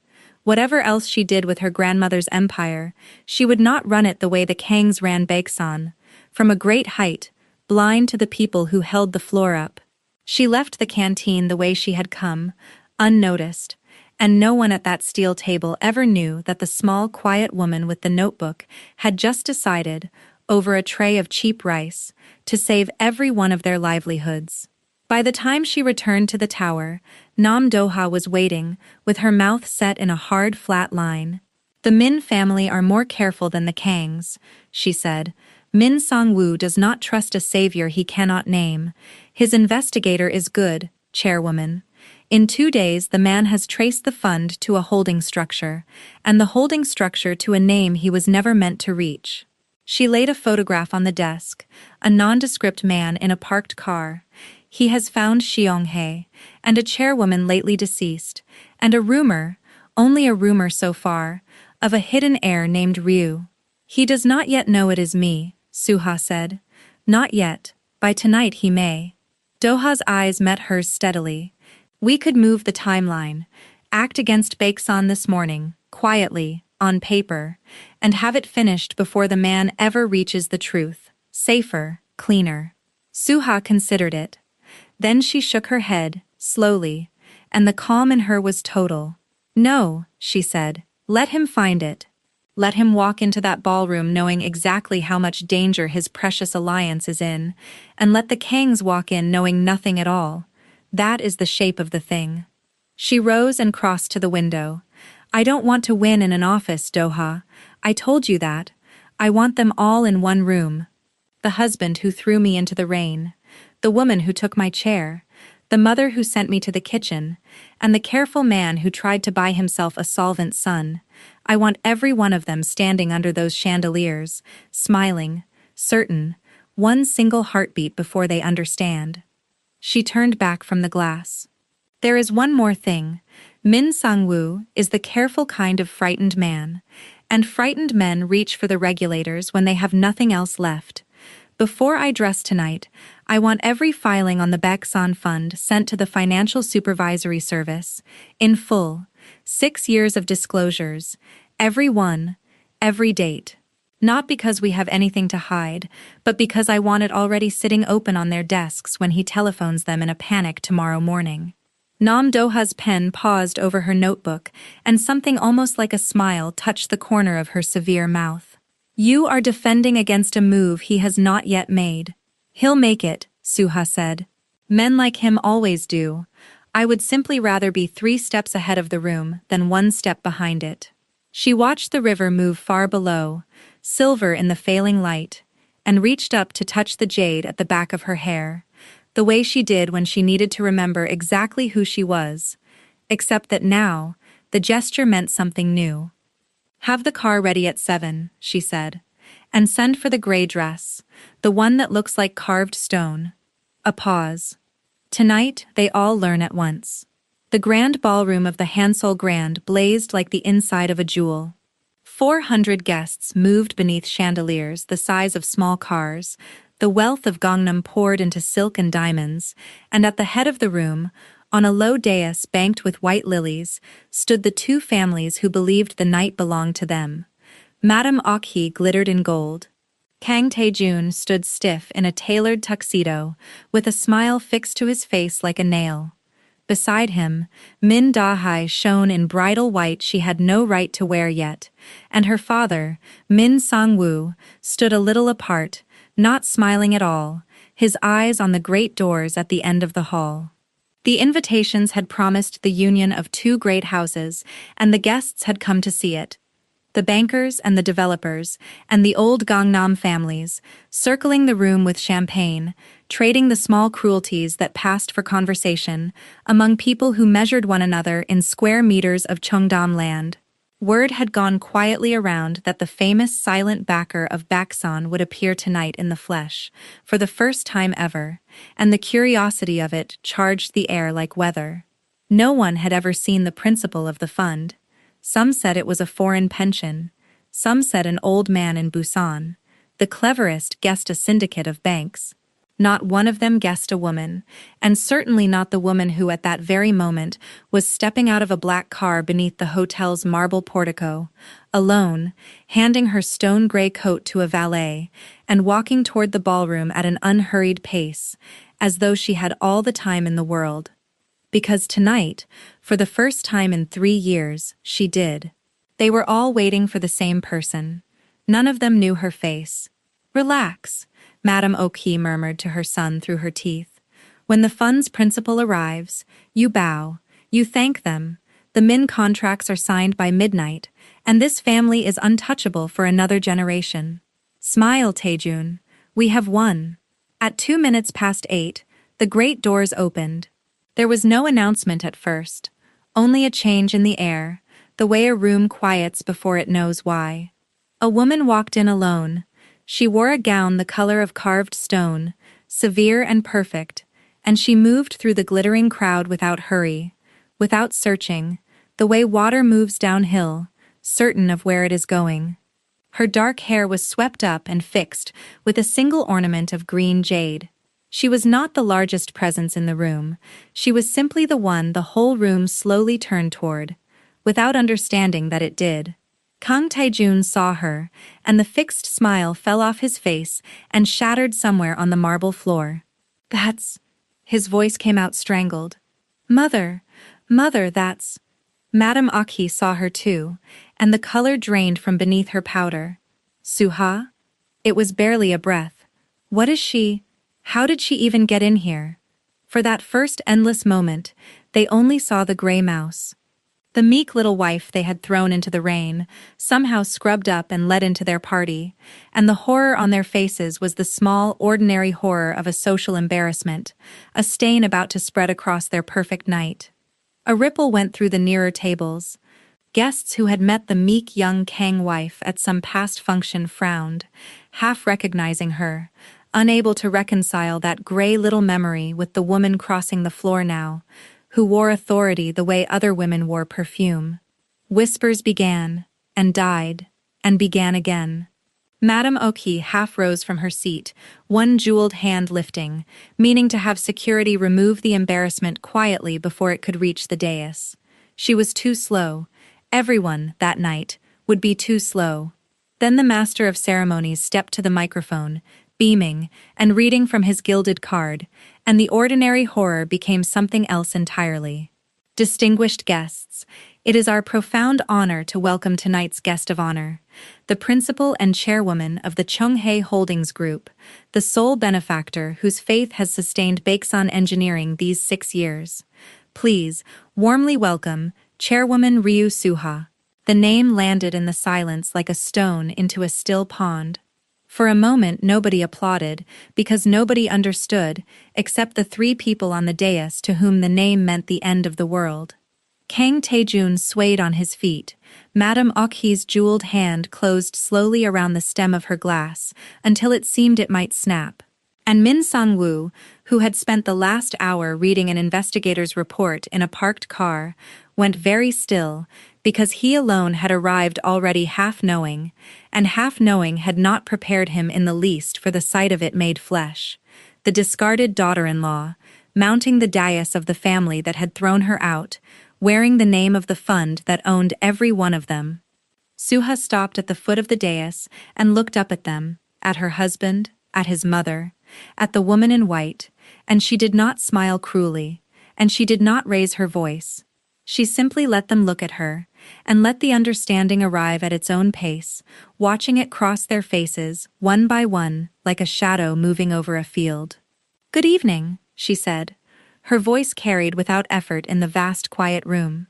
Whatever else she did with her grandmother's empire, she would not run it the way the Kangs ran Baeksan, from a great height, blind to the people who held the floor up. She left the canteen the way she had come, unnoticed, and no one at that steel table ever knew that the small, quiet woman with the notebook had just decided, over a tray of cheap rice, to save every one of their livelihoods. By the time she returned to the tower, Nam Doha was waiting, with her mouth set in a hard, flat line. The Min family are more careful than the Kangs, she said. Min Sang-woo does not trust a savior he cannot name. His investigator is good, chairwoman. In 2 days the man has traced the fund to a holding structure, and the holding structure to a name he was never meant to reach. She laid a photograph on the desk, a nondescript man in a parked car. He has found Xionghae, and a chairwoman lately deceased, and a rumor, only a rumor so far, of a hidden heir named Ryu. He does not yet know it is me, Suha said. Not yet, by tonight he may. Doha's eyes met hers steadily. We could move the timeline, Act against Baeksan this morning, quietly, on paper, and have it finished before the man ever reaches the truth. Safer, cleaner. Suha considered it. Then she shook her head, slowly, and the calm in her was total. No, she said. Let him find it. Let him walk into that ballroom knowing exactly how much danger his precious alliance is in, and let the Kangs walk in knowing nothing at all. That is the shape of the thing. She rose and crossed to the window. I don't want to win in an office, Doha. I told you that. I want them all in one room. The husband who threw me into the rain, the woman who took my chair, the mother who sent me to the kitchen, and the careful man who tried to buy himself a solvent son. I want every one of them standing under those chandeliers, smiling, certain, one single heartbeat before they understand. She turned back from the glass. There is one more thing. Min Sang-woo is the careful kind of frightened man, and frightened men reach for the regulators when they have nothing else left. Before I dress tonight, I want every filing on the Baeksan Fund sent to the Financial Supervisory Service, in full, 6 years of disclosures, every one, every date. Not because we have anything to hide, but because I want it already sitting open on their desks when he telephones them in a panic tomorrow morning. Nam Doha's pen paused over her notebook, and something almost like a smile touched the corner of her severe mouth. You are defending against a move he has not yet made. He'll make it, Suha said. Men like him always do. I would simply rather be 3 steps ahead of the room than 1 step behind it. She watched the river move far below, silver in the failing light, and reached up to touch the jade at the back of her hair, the way she did when she needed to remember exactly who she was, except that now, the gesture meant something new. Have the car ready at 7, she said, and send for the gray dress, the one that looks like carved stone. A pause. Tonight, they all learn at once. The grand ballroom of the Hansol Grand blazed like the inside of a jewel. 400 guests moved beneath chandeliers the size of small cars. The wealth of Gangnam poured into silk and diamonds, and at the head of the room, on a low dais banked with white lilies, stood the 2 families who believed the night belonged to them. Madame Ok-hee glittered in gold. Kang Tae-jun stood stiff in a tailored tuxedo, with a smile fixed to his face like a nail. Beside him, Min Da-hai shone in bridal white she had no right to wear yet, and her father, Min Sang-woo, stood a little apart, not smiling at all, his eyes on the great doors at the end of the hall. The invitations had promised the union of 2 great houses, and the guests had come to see it. The bankers and the developers, and the old Gangnam families, circling the room with champagne, trading the small cruelties that passed for conversation among people who measured one another in square meters of Cheongdam land. Word had gone quietly around that the famous silent backer of Baeksan would appear tonight in the flesh, for the first time ever, and the curiosity of it charged the air like weather. No one had ever seen the principal of the fund. Some said it was a foreign pension. Some said an old man in Busan. The cleverest guessed a syndicate of banks. Not one of them guessed a woman, and certainly not the woman who at that very moment was stepping out of a black car beneath the hotel's marble portico, alone, handing her stone-gray coat to a valet, and walking toward the ballroom at an unhurried pace, as though she had all the time in the world. Because tonight, for the first time in 3 years, she did. They were all waiting for the same person. None of them knew her face. Relax, Madame Ok-hee murmured to her son through her teeth. When the fund's principal arrives, you bow, you thank them. The Min contracts are signed by midnight, and this family is untouchable for another generation. Smile, Tae-jun. We have won. At 2 minutes past 8, the great doors opened. There was no announcement at first, only a change in the air, the way a room quiets before it knows why. A woman walked in alone. She wore a gown the color of carved stone, severe and perfect, and she moved through the glittering crowd without hurry, without searching, the way water moves downhill, certain of where it is going. Her dark hair was swept up and fixed with a single ornament of green jade. She was not the largest presence in the room, she was simply the one the whole room slowly turned toward, without understanding that it did. Kang Taejun saw her, and the fixed smile fell off his face and shattered somewhere on the marble floor. That's... His voice came out strangled. Mother, that's... Madame Aki saw her too, and the color drained from beneath her powder. Suha? It was barely a breath. What is she? How did she even get in here? For that first endless moment, they only saw the gray mouse. The meek little wife they had thrown into the rain, somehow scrubbed up and led into their party, and the horror on their faces was the small, ordinary horror of a social embarrassment, a stain about to spread across their perfect night. A ripple went through the nearer tables. Guests who had met the meek young Kang wife at some past function frowned, half recognizing her, unable to reconcile that gray little memory with the woman crossing the floor now, who wore authority the way other women wore perfume. Whispers began, and died, and began again. Madame Oki half rose from her seat, one jeweled hand lifting, meaning to have security remove the embarrassment quietly before it could reach the dais. She was too slow. Everyone, that night, would be too slow. Then the master of ceremonies stepped to the microphone, beaming, and reading from his gilded card, and the ordinary horror became something else entirely. Distinguished guests, it is our profound honor to welcome tonight's guest of honor, the principal and chairwoman of the Chunghae Holdings Group, the sole benefactor whose faith has sustained Baeksan Engineering these 6 years. Please, warmly welcome, Chairwoman Ryu Suha. The name landed in the silence like a stone into a still pond. For a moment nobody applauded, because nobody understood, except the 3 people on the dais to whom the name meant the end of the world. Kang Taejun swayed on his feet. Madame Okhi's jeweled hand closed slowly around the stem of her glass, until it seemed it might snap. And Min Sang-woo, who had spent the last hour reading an investigator's report in a parked car, went very still, because he alone had arrived already half-knowing, and half-knowing had not prepared him in the least for the sight of it made flesh. The discarded daughter-in-law, mounting the dais of the family that had thrown her out, wearing the name of the fund that owned every one of them. Suha stopped at the foot of the dais and looked up at them, at her husband, at his mother, at the woman in white, and she did not smile cruelly, and she did not raise her voice. She simply let them look at her, and let the understanding arrive at its own pace, watching it cross their faces, one by one, like a shadow moving over a field. "Good evening," she said. Her voice carried without effort in the vast quiet room.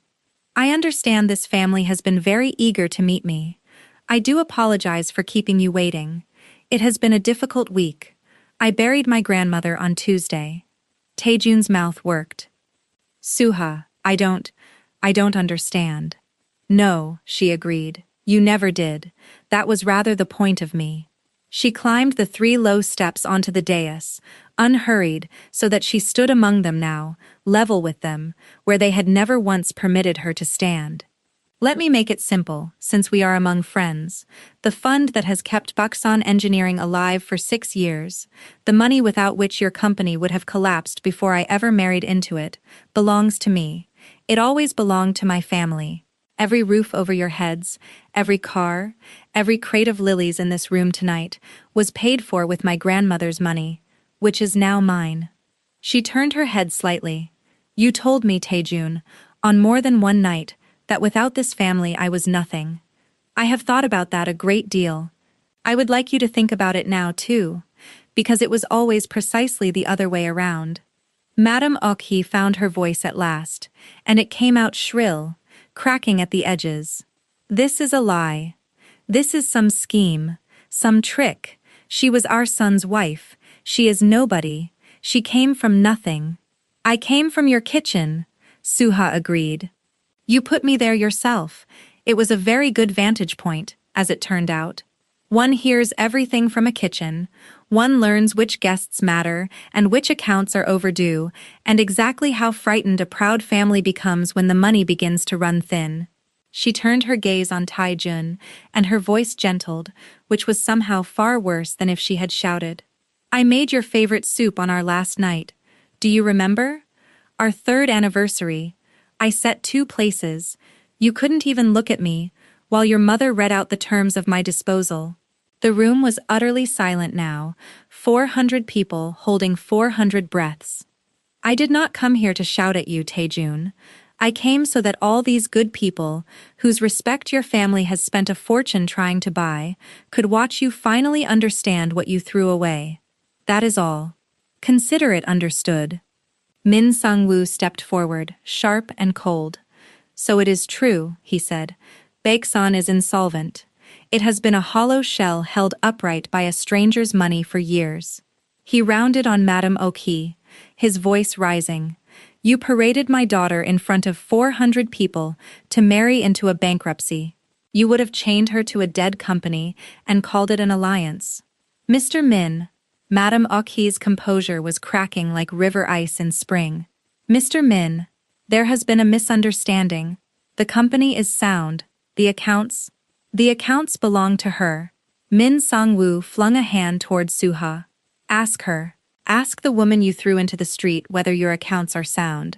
"I understand this family has been very eager to meet me. I do apologize for keeping you waiting. It has been a difficult week. I buried my grandmother on Tuesday." Taejun's mouth worked. "Suha, I don't understand." "No," she agreed. "You never did. That was rather the point of me." She climbed the 3 low steps onto the dais, unhurried, so that she stood among them now, level with them, where they had never once permitted her to stand. "Let me make it simple, since we are among friends. The fund that has kept Baeksan Engineering alive for 6 years, the money without which your company would have collapsed before I ever married into it, belongs to me. It always belonged to my family. Every roof over your heads, every car, every crate of lilies in this room tonight was paid for with my grandmother's money, which is now mine." She turned her head slightly. "You told me, Taejun, on more than one night, that without this family I was nothing. I have thought about that a great deal. I would like you to think about it now, too, because it was always precisely the other way around." Madame Okhi found her voice at last, and it came out shrill, cracking at the edges. "This is a lie. This is some scheme, some trick. She was our son's wife. She is nobody. She came from nothing." "I came from your kitchen," Suha agreed. "You put me there yourself. It was a very good vantage point, as it turned out. One hears everything from a kitchen. One learns which guests matter and which accounts are overdue, and exactly how frightened a proud family becomes when the money begins to run thin." She turned her gaze on Taejun, and her voice gentled, which was somehow far worse than if she had shouted. I made your favorite soup on our last night. Do you remember? Our third anniversary. I set 2 places. You couldn't even look at me, while your mother read out the terms of my disposal. The room was utterly silent now, 400 people holding 400 breaths. I did not come here to shout at you, Taejun. I came so that all these good people, whose respect your family has spent a fortune trying to buy, could watch you finally understand what you threw away. That is all. Consider it understood. Min Sang-woo stepped forward, sharp and cold. So it is true, he said. Baeksan is insolvent. It has been a hollow shell held upright by a stranger's money for years. He rounded on Madame Oki, his voice rising. You paraded my daughter in front of 400 people to marry into a bankruptcy. You would have chained her to a dead company and called it an alliance. Mr. Min, Madame Oki's composure was cracking like river ice in spring. Mr. Min, there has been a misunderstanding. The company is sound. The accounts belong to her. Min Sang-woo flung a hand toward Suha. Ask her. Ask the woman you threw into the street whether your accounts are sound.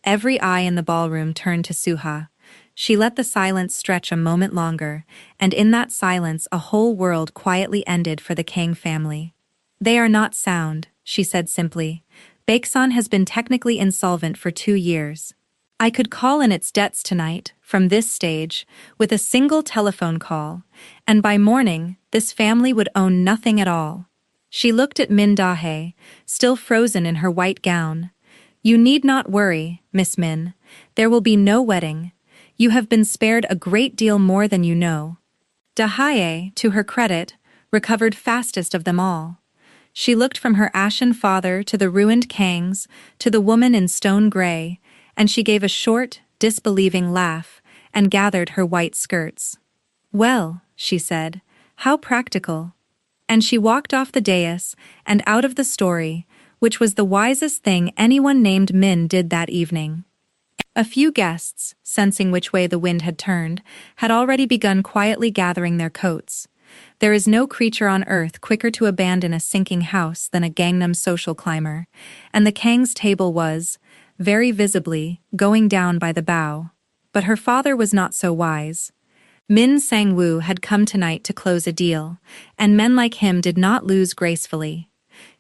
Every eye in the ballroom turned to Suha. She let the silence stretch a moment longer, and in that silence a whole world quietly ended for the Kang family. They are not sound, she said simply. Baeksan has been technically insolvent for 2 years. I could call in its debts tonight, from this stage, with a single telephone call, and by morning, this family would own nothing at all. She looked at Min Dahae, still frozen in her white gown. You need not worry, Miss Min. There will be no wedding. You have been spared a great deal more than you know. Dahae, to her credit, recovered fastest of them all. She looked from her ashen father to the ruined Kangs, to the woman in stone gray, and she gave a short, disbelieving laugh, and gathered her white skirts. Well, she said, how practical. And she walked off the dais and out of the story, which was the wisest thing anyone named Min did that evening. A few guests, sensing which way the wind had turned, had already begun quietly gathering their coats. There is no creature on earth quicker to abandon a sinking house than a Gangnam social climber, and the Kang's table was, very visibly, going down by the bow. But her father was not so wise. Min Sang-woo had come tonight to close a deal, and men like him did not lose gracefully.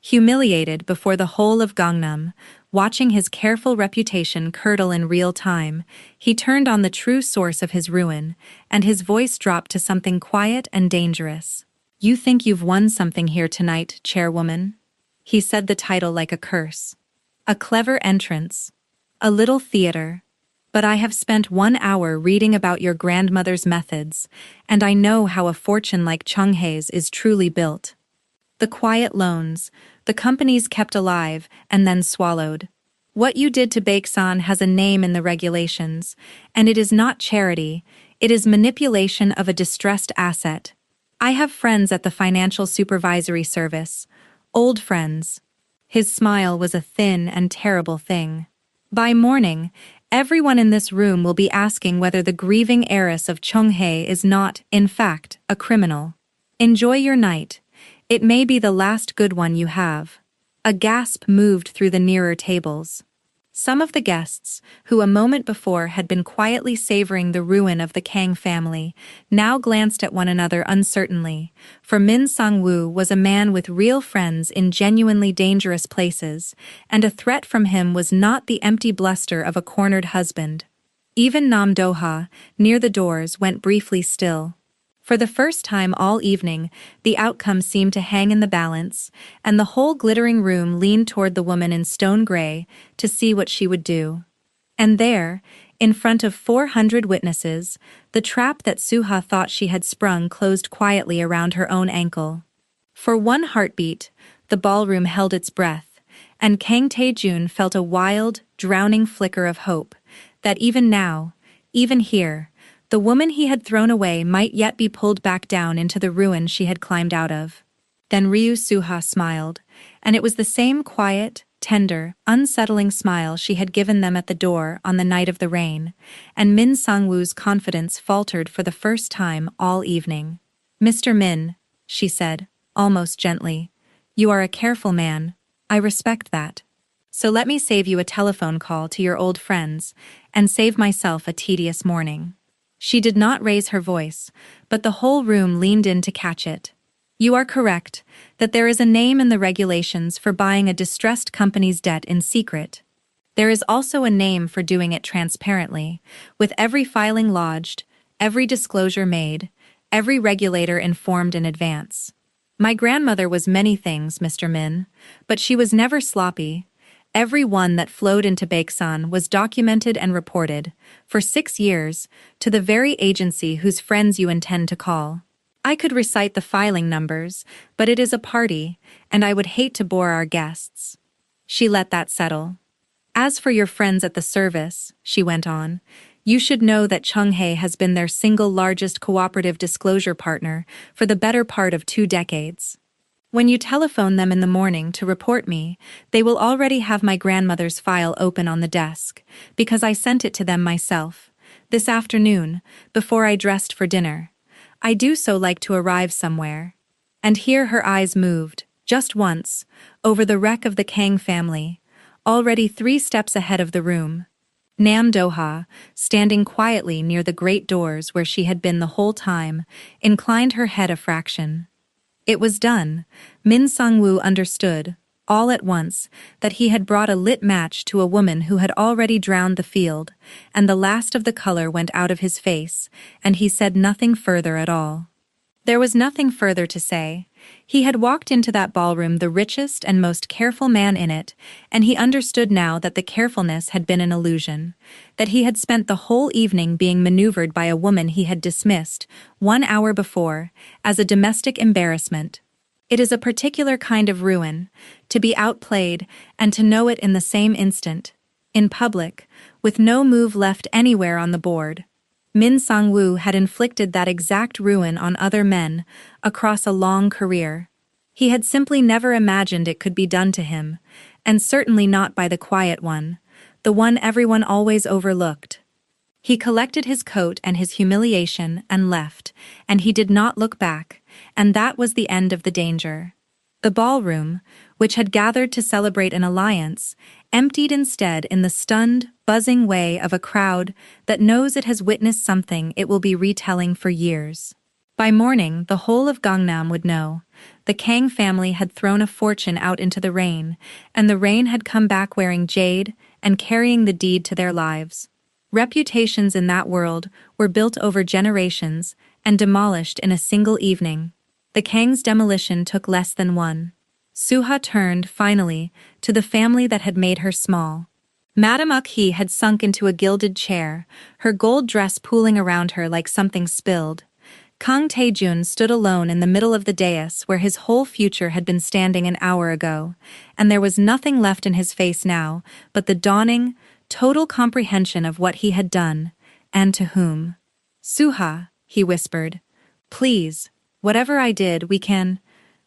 Humiliated before the whole of Gangnam, watching his careful reputation curdle in real time, he turned on the true source of his ruin, and his voice dropped to something quiet and dangerous. You think you've won something here tonight, chairwoman? He said the title like a curse. A clever entrance. A little theater. But I have spent 1 hour reading about your grandmother's methods, and I know how a fortune like Chunghae's is truly built. The quiet loans, the companies kept alive and then swallowed. What you did to Baeksan has a name in the regulations, and it is not charity, it is manipulation of a distressed asset. I have friends at the Financial Supervisory Service, old friends. His smile was a thin and terrible thing. By morning, everyone in this room will be asking whether the grieving heiress of Chunghae is not, in fact, a criminal. Enjoy your night. It may be the last good one you have. A gasp moved through the nearer tables. Some of the guests, who a moment before had been quietly savoring the ruin of the Kang family, now glanced at one another uncertainly, for Min Sang-woo was a man with real friends in genuinely dangerous places, and a threat from him was not the empty bluster of a cornered husband. Even Nam Do-ha, near the doors, went briefly still. For the first time all evening, the outcome seemed to hang in the balance, and the whole glittering room leaned toward the woman in stone gray to see what she would do. And there, in front of 400 witnesses, the trap that Suha thought she had sprung closed quietly around her own ankle. For one heartbeat, the ballroom held its breath, and Kang Tae-jun felt a wild, drowning flicker of hope, that even now, even here, the woman he had thrown away might yet be pulled back down into the ruin she had climbed out of. Then Ryu Suha smiled, and it was the same quiet, tender, unsettling smile she had given them at the door on the night of the rain, and Min Sang-woo's confidence faltered for the first time all evening. Mr. Min, she said, almost gently, You are a careful man. I respect that. So let me save you a telephone call to your old friends, and save myself a tedious morning." She did not raise her voice, but the whole room leaned in to catch it. "You are correct, that there is a name in the regulations for buying a distressed company's debt in secret. There is also a name for doing it transparently, with every filing lodged, every disclosure made, every regulator informed in advance. My grandmother was many things, Mr. Min, but she was never sloppy. Every one that flowed into Baeksan was documented and reported, for 6 years, to the very agency whose friends you intend to call. I could recite the filing numbers, but it is a party, and I would hate to bore our guests." She let that settle. "As for your friends at the service," she went on, "you should know that Chunghae has been their single largest cooperative disclosure partner for the better part of 2 decades. When you telephone them in the morning to report me, they will already have my grandmother's file open on the desk, because I sent it to them myself, this afternoon, before I dressed for dinner. I do so like to arrive somewhere." And here her eyes moved, just once, over the wreck of the Kang family, already 3 steps ahead of the room. Nam Do-ha, standing quietly near the great doors where she had been the whole time, inclined her head a fraction. It was done. Min Sang-woo understood, all at once, that he had brought a lit match to a woman who had already drowned the field, and the last of the color went out of his face, and he said nothing further at all. There was nothing further to say. He had walked into that ballroom the richest and most careful man in it, and he understood now that the carefulness had been an illusion, that he had spent the whole evening being maneuvered by a woman he had dismissed, 1 hour before, as a domestic embarrassment. It is a particular kind of ruin, to be outplayed and to know it in the same instant, in public, with no move left anywhere on the board. Min Sang-woo had inflicted that exact ruin on other men, across a long career. He had simply never imagined it could be done to him, and certainly not by the quiet one, the one everyone always overlooked. He collected his coat and his humiliation and left, and he did not look back, and that was the end of the danger. The ballroom, which had gathered to celebrate an alliance, emptied instead in the stunned, buzzing way of a crowd that knows it has witnessed something it will be retelling for years. By morning, the whole of Gangnam would know. The Kang family had thrown a fortune out into the rain, and the rain had come back wearing jade and carrying the deed to their lives. Reputations in that world were built over generations and demolished in a single evening. The Kang's demolition took less than one. Suha turned, finally, to the family that had made her small. Madame Uk-hee had sunk into a gilded chair, her gold dress pooling around her like something spilled. Kang Tae-jun stood alone in the middle of the dais where his whole future had been standing an hour ago, and there was nothing left in his face now but the dawning, total comprehension of what he had done, and to whom. "Suha," he whispered, "please, whatever I did, we can.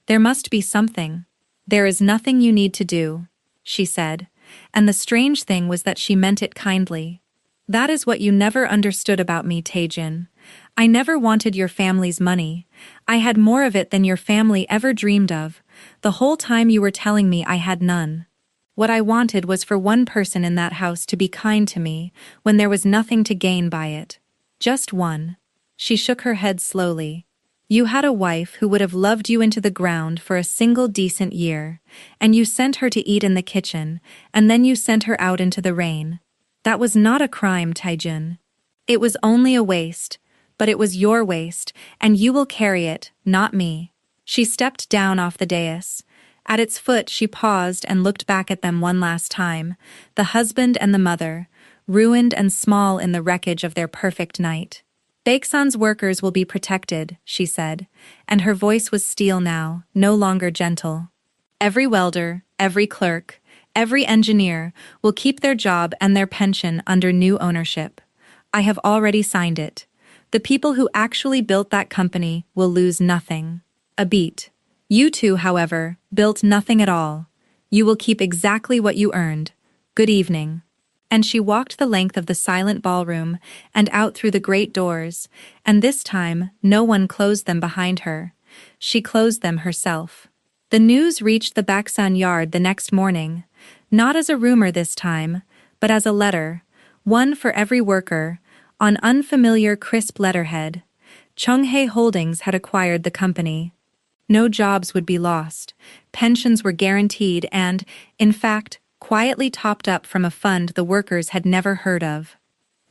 There must be something." "There is nothing you need to do," she said, and the strange thing was that she meant it kindly. "That is what you never understood about me, Tae-jin. I never wanted your family's money. I had more of it than your family ever dreamed of. The whole time you were telling me I had none. What I wanted was for one person in that house to be kind to me, when there was nothing to gain by it. Just one." She shook her head slowly. "You had a wife who would have loved you into the ground for a single decent year, and you sent her to eat in the kitchen, and then you sent her out into the rain. That was not a crime, Tae-jun. It was only a waste, but it was your waste, and you will carry it, not me." She stepped down off the dais. At its foot she paused and looked back at them one last time, the husband and the mother, ruined and small in the wreckage of their perfect night. "Baeksan's workers will be protected," she said, and her voice was steel now, no longer gentle. "Every welder, every clerk, every engineer will keep their job and their pension under new ownership. I have already signed it. The people who actually built that company will lose nothing. A beat. You two, however, built nothing at all. You will keep exactly what you earned. Good evening." And she walked the length of the silent ballroom and out through the great doors, and this time no one closed them behind her. She closed them herself. The news reached the Baksan yard the next morning, not as a rumor this time, but as a letter, one for every worker, on unfamiliar crisp letterhead. Chunghae Holdings had acquired the company. No jobs would be lost, pensions were guaranteed and, in fact, quietly topped up from a fund the workers had never heard of.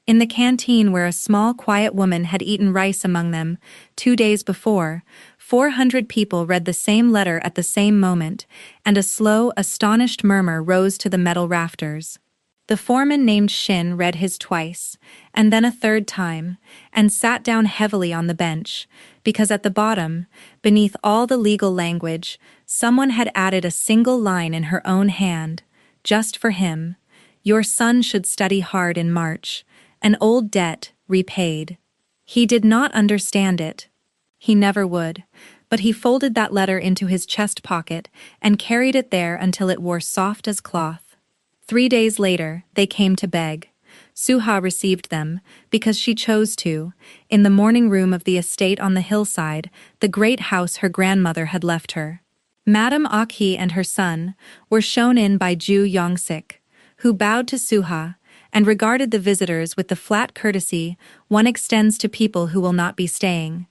In the canteen where a small quiet woman had eaten rice among them 2 days before, 400 people read the same letter at the same moment, and a slow, astonished murmur rose to the metal rafters. The foreman named Shin read his twice, and then a third time, and sat down heavily on the bench, because at the bottom, beneath all the legal language, someone had added a single line in her own hand, just for him: "Your son should study hard in March. An old debt, repaid." He did not understand it. He never would, but he folded that letter into his chest pocket and carried it there until it wore soft as cloth. 3 days later, they came to beg. Suha received them, because she chose to, in the morning room of the estate on the hillside, the great house her grandmother had left her. Madame Aki and her son were shown in by Ju Yongsik, who bowed to Suha and regarded the visitors with the flat courtesy one extends to people who will not be staying.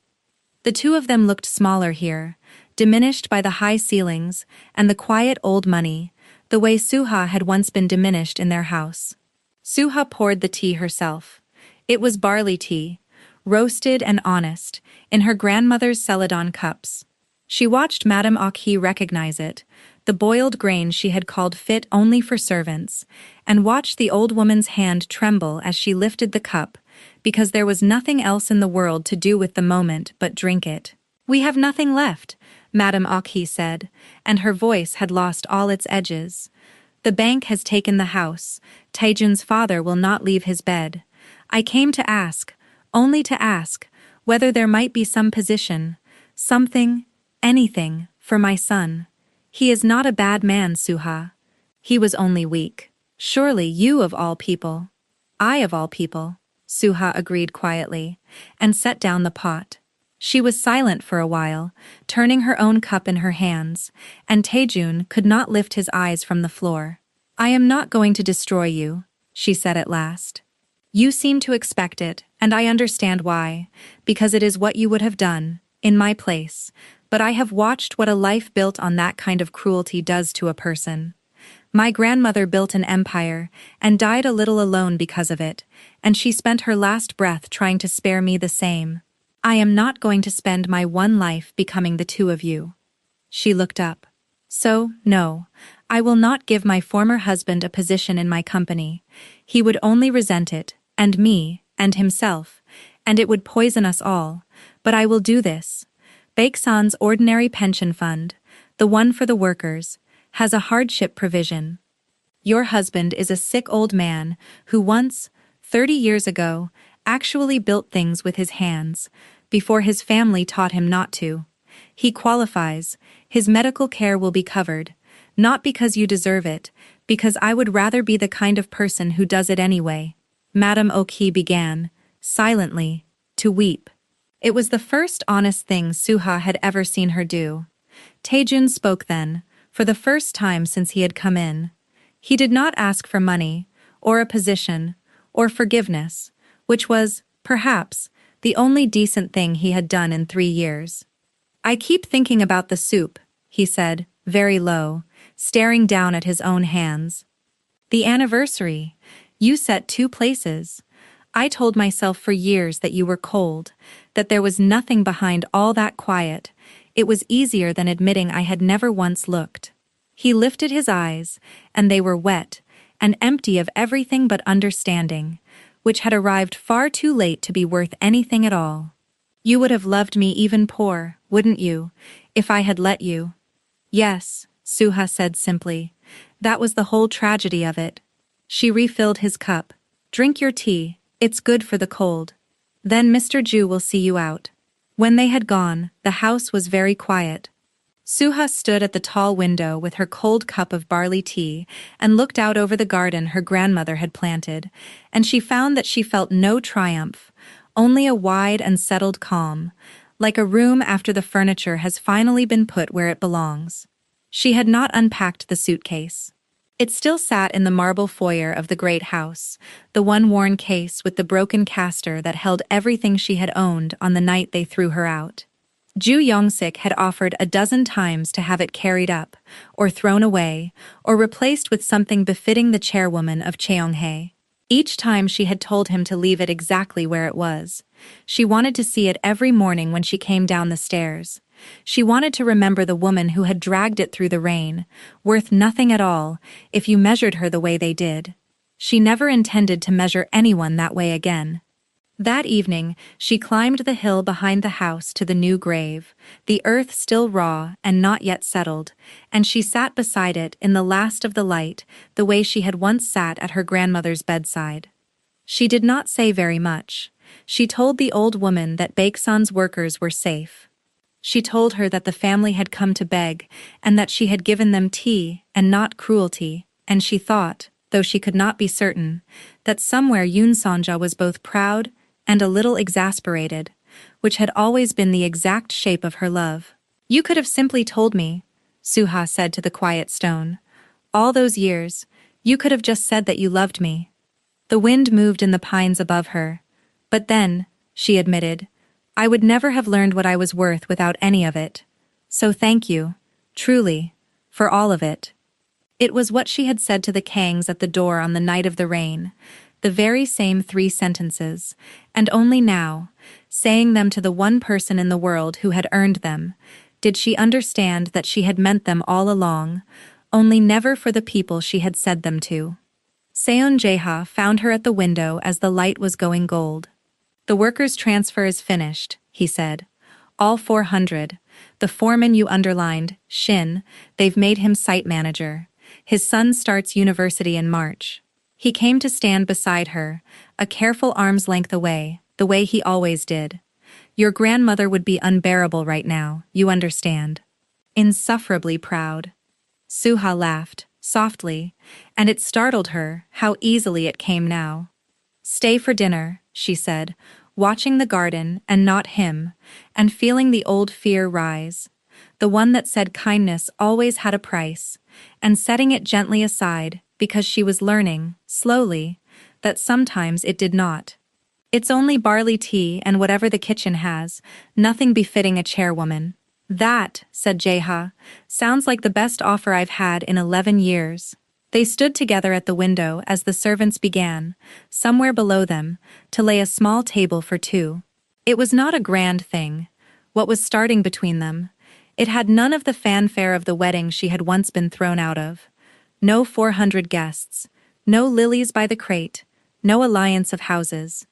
The two of them looked smaller here, diminished by the high ceilings and the quiet old money, the way Suha had once been diminished in their house. Suha poured the tea herself. It was barley tea, roasted and honest, in her grandmother's celadon cups. She watched Madame Aki recognize it, the boiled grain she had called fit only for servants, and watched the old woman's hand tremble as she lifted the cup, because there was nothing else in the world to do with the moment but drink it. "We have nothing left," Madame Aki said, and her voice had lost all its edges. "The bank has taken the house. Taejun's father will not leave his bed. I came to ask, only to ask, whether there might be some position, something, anything, for my son. He is not a bad man, Suha. He was only weak. Surely you of all people." "I of all people," Suha agreed quietly, and set down the pot. She was silent for a while, turning her own cup in her hands, and Taejun could not lift his eyes from the floor. "I am not going to destroy you," she said at last. "You seem to expect it, and I understand why, because it is what you would have done, in my place, but I have watched what a life built on that kind of cruelty does to a person. My grandmother built an empire, and died a little alone because of it, and she spent her last breath trying to spare me the same. I am not going to spend my one life becoming the two of you." She looked up. "So, no, I will not give my former husband a position in my company. He would only resent it, and me, and himself, and it would poison us all, but I will do this. Baeksan's ordinary pension fund, the one for the workers, has a hardship provision. Your husband is a sick old man who once, 30 years ago, actually built things with his hands, before his family taught him not to. He qualifies, his medical care will be covered, not because you deserve it, because I would rather be the kind of person who does it anyway." Madame Oki began, silently, to weep. It was the first honest thing Suha had ever seen her do. Taejun spoke then, for the first time since he had come in. He did not ask for money, or a position, or forgiveness, which was, perhaps, the only decent thing he had done in 3 years. "I keep thinking about the soup," he said, very low, staring down at his own hands. "The anniversary. You set 2 places. I told myself for years that you were cold, that there was nothing behind all that quiet. It was easier than admitting I had never once looked." He lifted his eyes, and they were wet, and empty of everything but understanding, which had arrived far too late to be worth anything at all. "You would have loved me even poor, wouldn't you, if I had let you?" "Yes," Suha said simply. "That was the whole tragedy of it." She refilled his cup. "Drink your tea, it's good for the cold. Then Mr. Ju will see you out." When they had gone, the house was very quiet. Suha stood at the tall window with her cold cup of barley tea and looked out over the garden her grandmother had planted, and she found that she felt no triumph, only a wide and settled calm, like a room after the furniture has finally been put where it belongs. She had not unpacked the suitcase. It still sat in the marble foyer of the great house, the one worn case with the broken caster that held everything she had owned on the night they threw her out. Ju Yongsik had offered a dozen times to have it carried up, or thrown away, or replaced with something befitting the chairwoman of Cheonghae. Each time she had told him to leave it exactly where it was. She wanted to see it every morning when she came down the stairs. She wanted to remember the woman who had dragged it through the rain, worth nothing at all if you measured her the way they did. She never intended to measure anyone that way again. That evening, she climbed the hill behind the house to the new grave, the earth still raw and not yet settled, and she sat beside it in the last of the light, the way she had once sat at her grandmother's bedside. She did not say very much. She told the old woman that Baeksan's workers were safe. She told her that the family had come to beg, and that she had given them tea and not cruelty, and she thought, though she could not be certain, that somewhere Yoon Sonja was both proud and a little exasperated, which had always been the exact shape of her love. "You could have simply told me," Suha said to the quiet stone. "All those years, you could have just said that you loved me." The wind moved in the pines above her. "But then," she admitted, "I would never have learned what I was worth without any of it. So thank you, truly, for all of it." It was what she had said to the Kangs at the door on the night of the rain, the very same 3 sentences, and only now, saying them to the one person in the world who had earned them, did she understand that she had meant them all along, only never for the people she had said them to. Seon Jae-ha found her at the window as the light was going gold. "The workers' transfer is finished," he said. "All 400. The foreman you underlined, Shin, they've made him site manager. His son starts university in March." He came to stand beside her, a careful arm's length away, the way he always did. "Your grandmother would be unbearable right now, you understand." Insufferably proud. Suha laughed, softly, and it startled her how easily it came now. "Stay for dinner," she said, watching the garden and not him, and feeling the old fear rise. The one that said kindness always had a price, and setting it gently aside, because she was learning, slowly, that sometimes it did not. "It's only barley tea and whatever the kitchen has, nothing befitting a chairwoman." "That," said Jae-ha, "sounds like the best offer I've had in 11 years. They stood together at the window as the servants began, somewhere below them, to lay a small table for 2. It was not a grand thing, what was starting between them. It had none of the fanfare of the wedding she had once been thrown out of. No 400 guests, no lilies by the crate, no alliance of houses.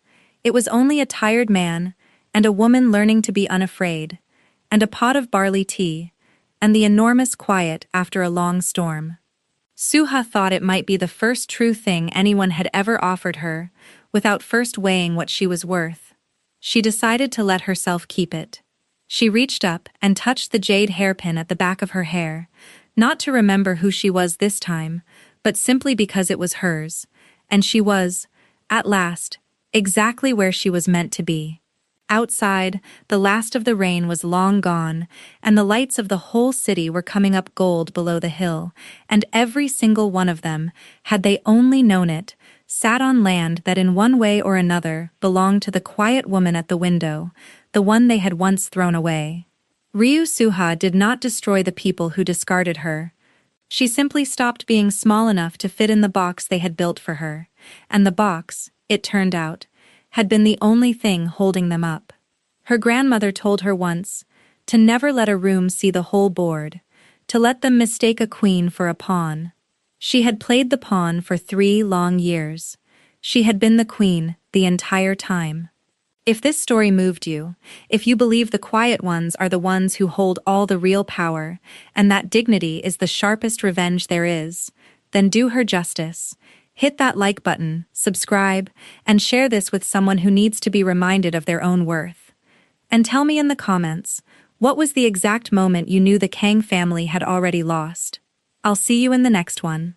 It was only a tired man, and a woman learning to be unafraid, and a pot of barley tea, and the enormous quiet after a long storm. Suha thought it might be the first true thing anyone had ever offered her, without first weighing what she was worth. She decided to let herself keep it. She reached up and touched the jade hairpin at the back of her hair, not to remember who she was this time, but simply because it was hers, and she was, at last, exactly where she was meant to be. Outside, the last of the rain was long gone, and the lights of the whole city were coming up gold below the hill, and every single one of them, had they only known it, sat on land that in one way or another belonged to the quiet woman at the window, the one they had once thrown away. Ryu Suha did not destroy the people who discarded her. She simply stopped being small enough to fit in the box they had built for her, and the box, it turned out, had been the only thing holding them up. Her grandmother told her once to never let a room see the whole board, to let them mistake a queen for a pawn. She had played the pawn for 3 long years. She had been the queen the entire time. If this story moved you, if you believe the quiet ones are the ones who hold all the real power, and that dignity is the sharpest revenge there is, then do her justice. Hit that like button, subscribe, and share this with someone who needs to be reminded of their own worth. And tell me in the comments, what was the exact moment you knew the Kang family had already lost? I'll see you in the next one.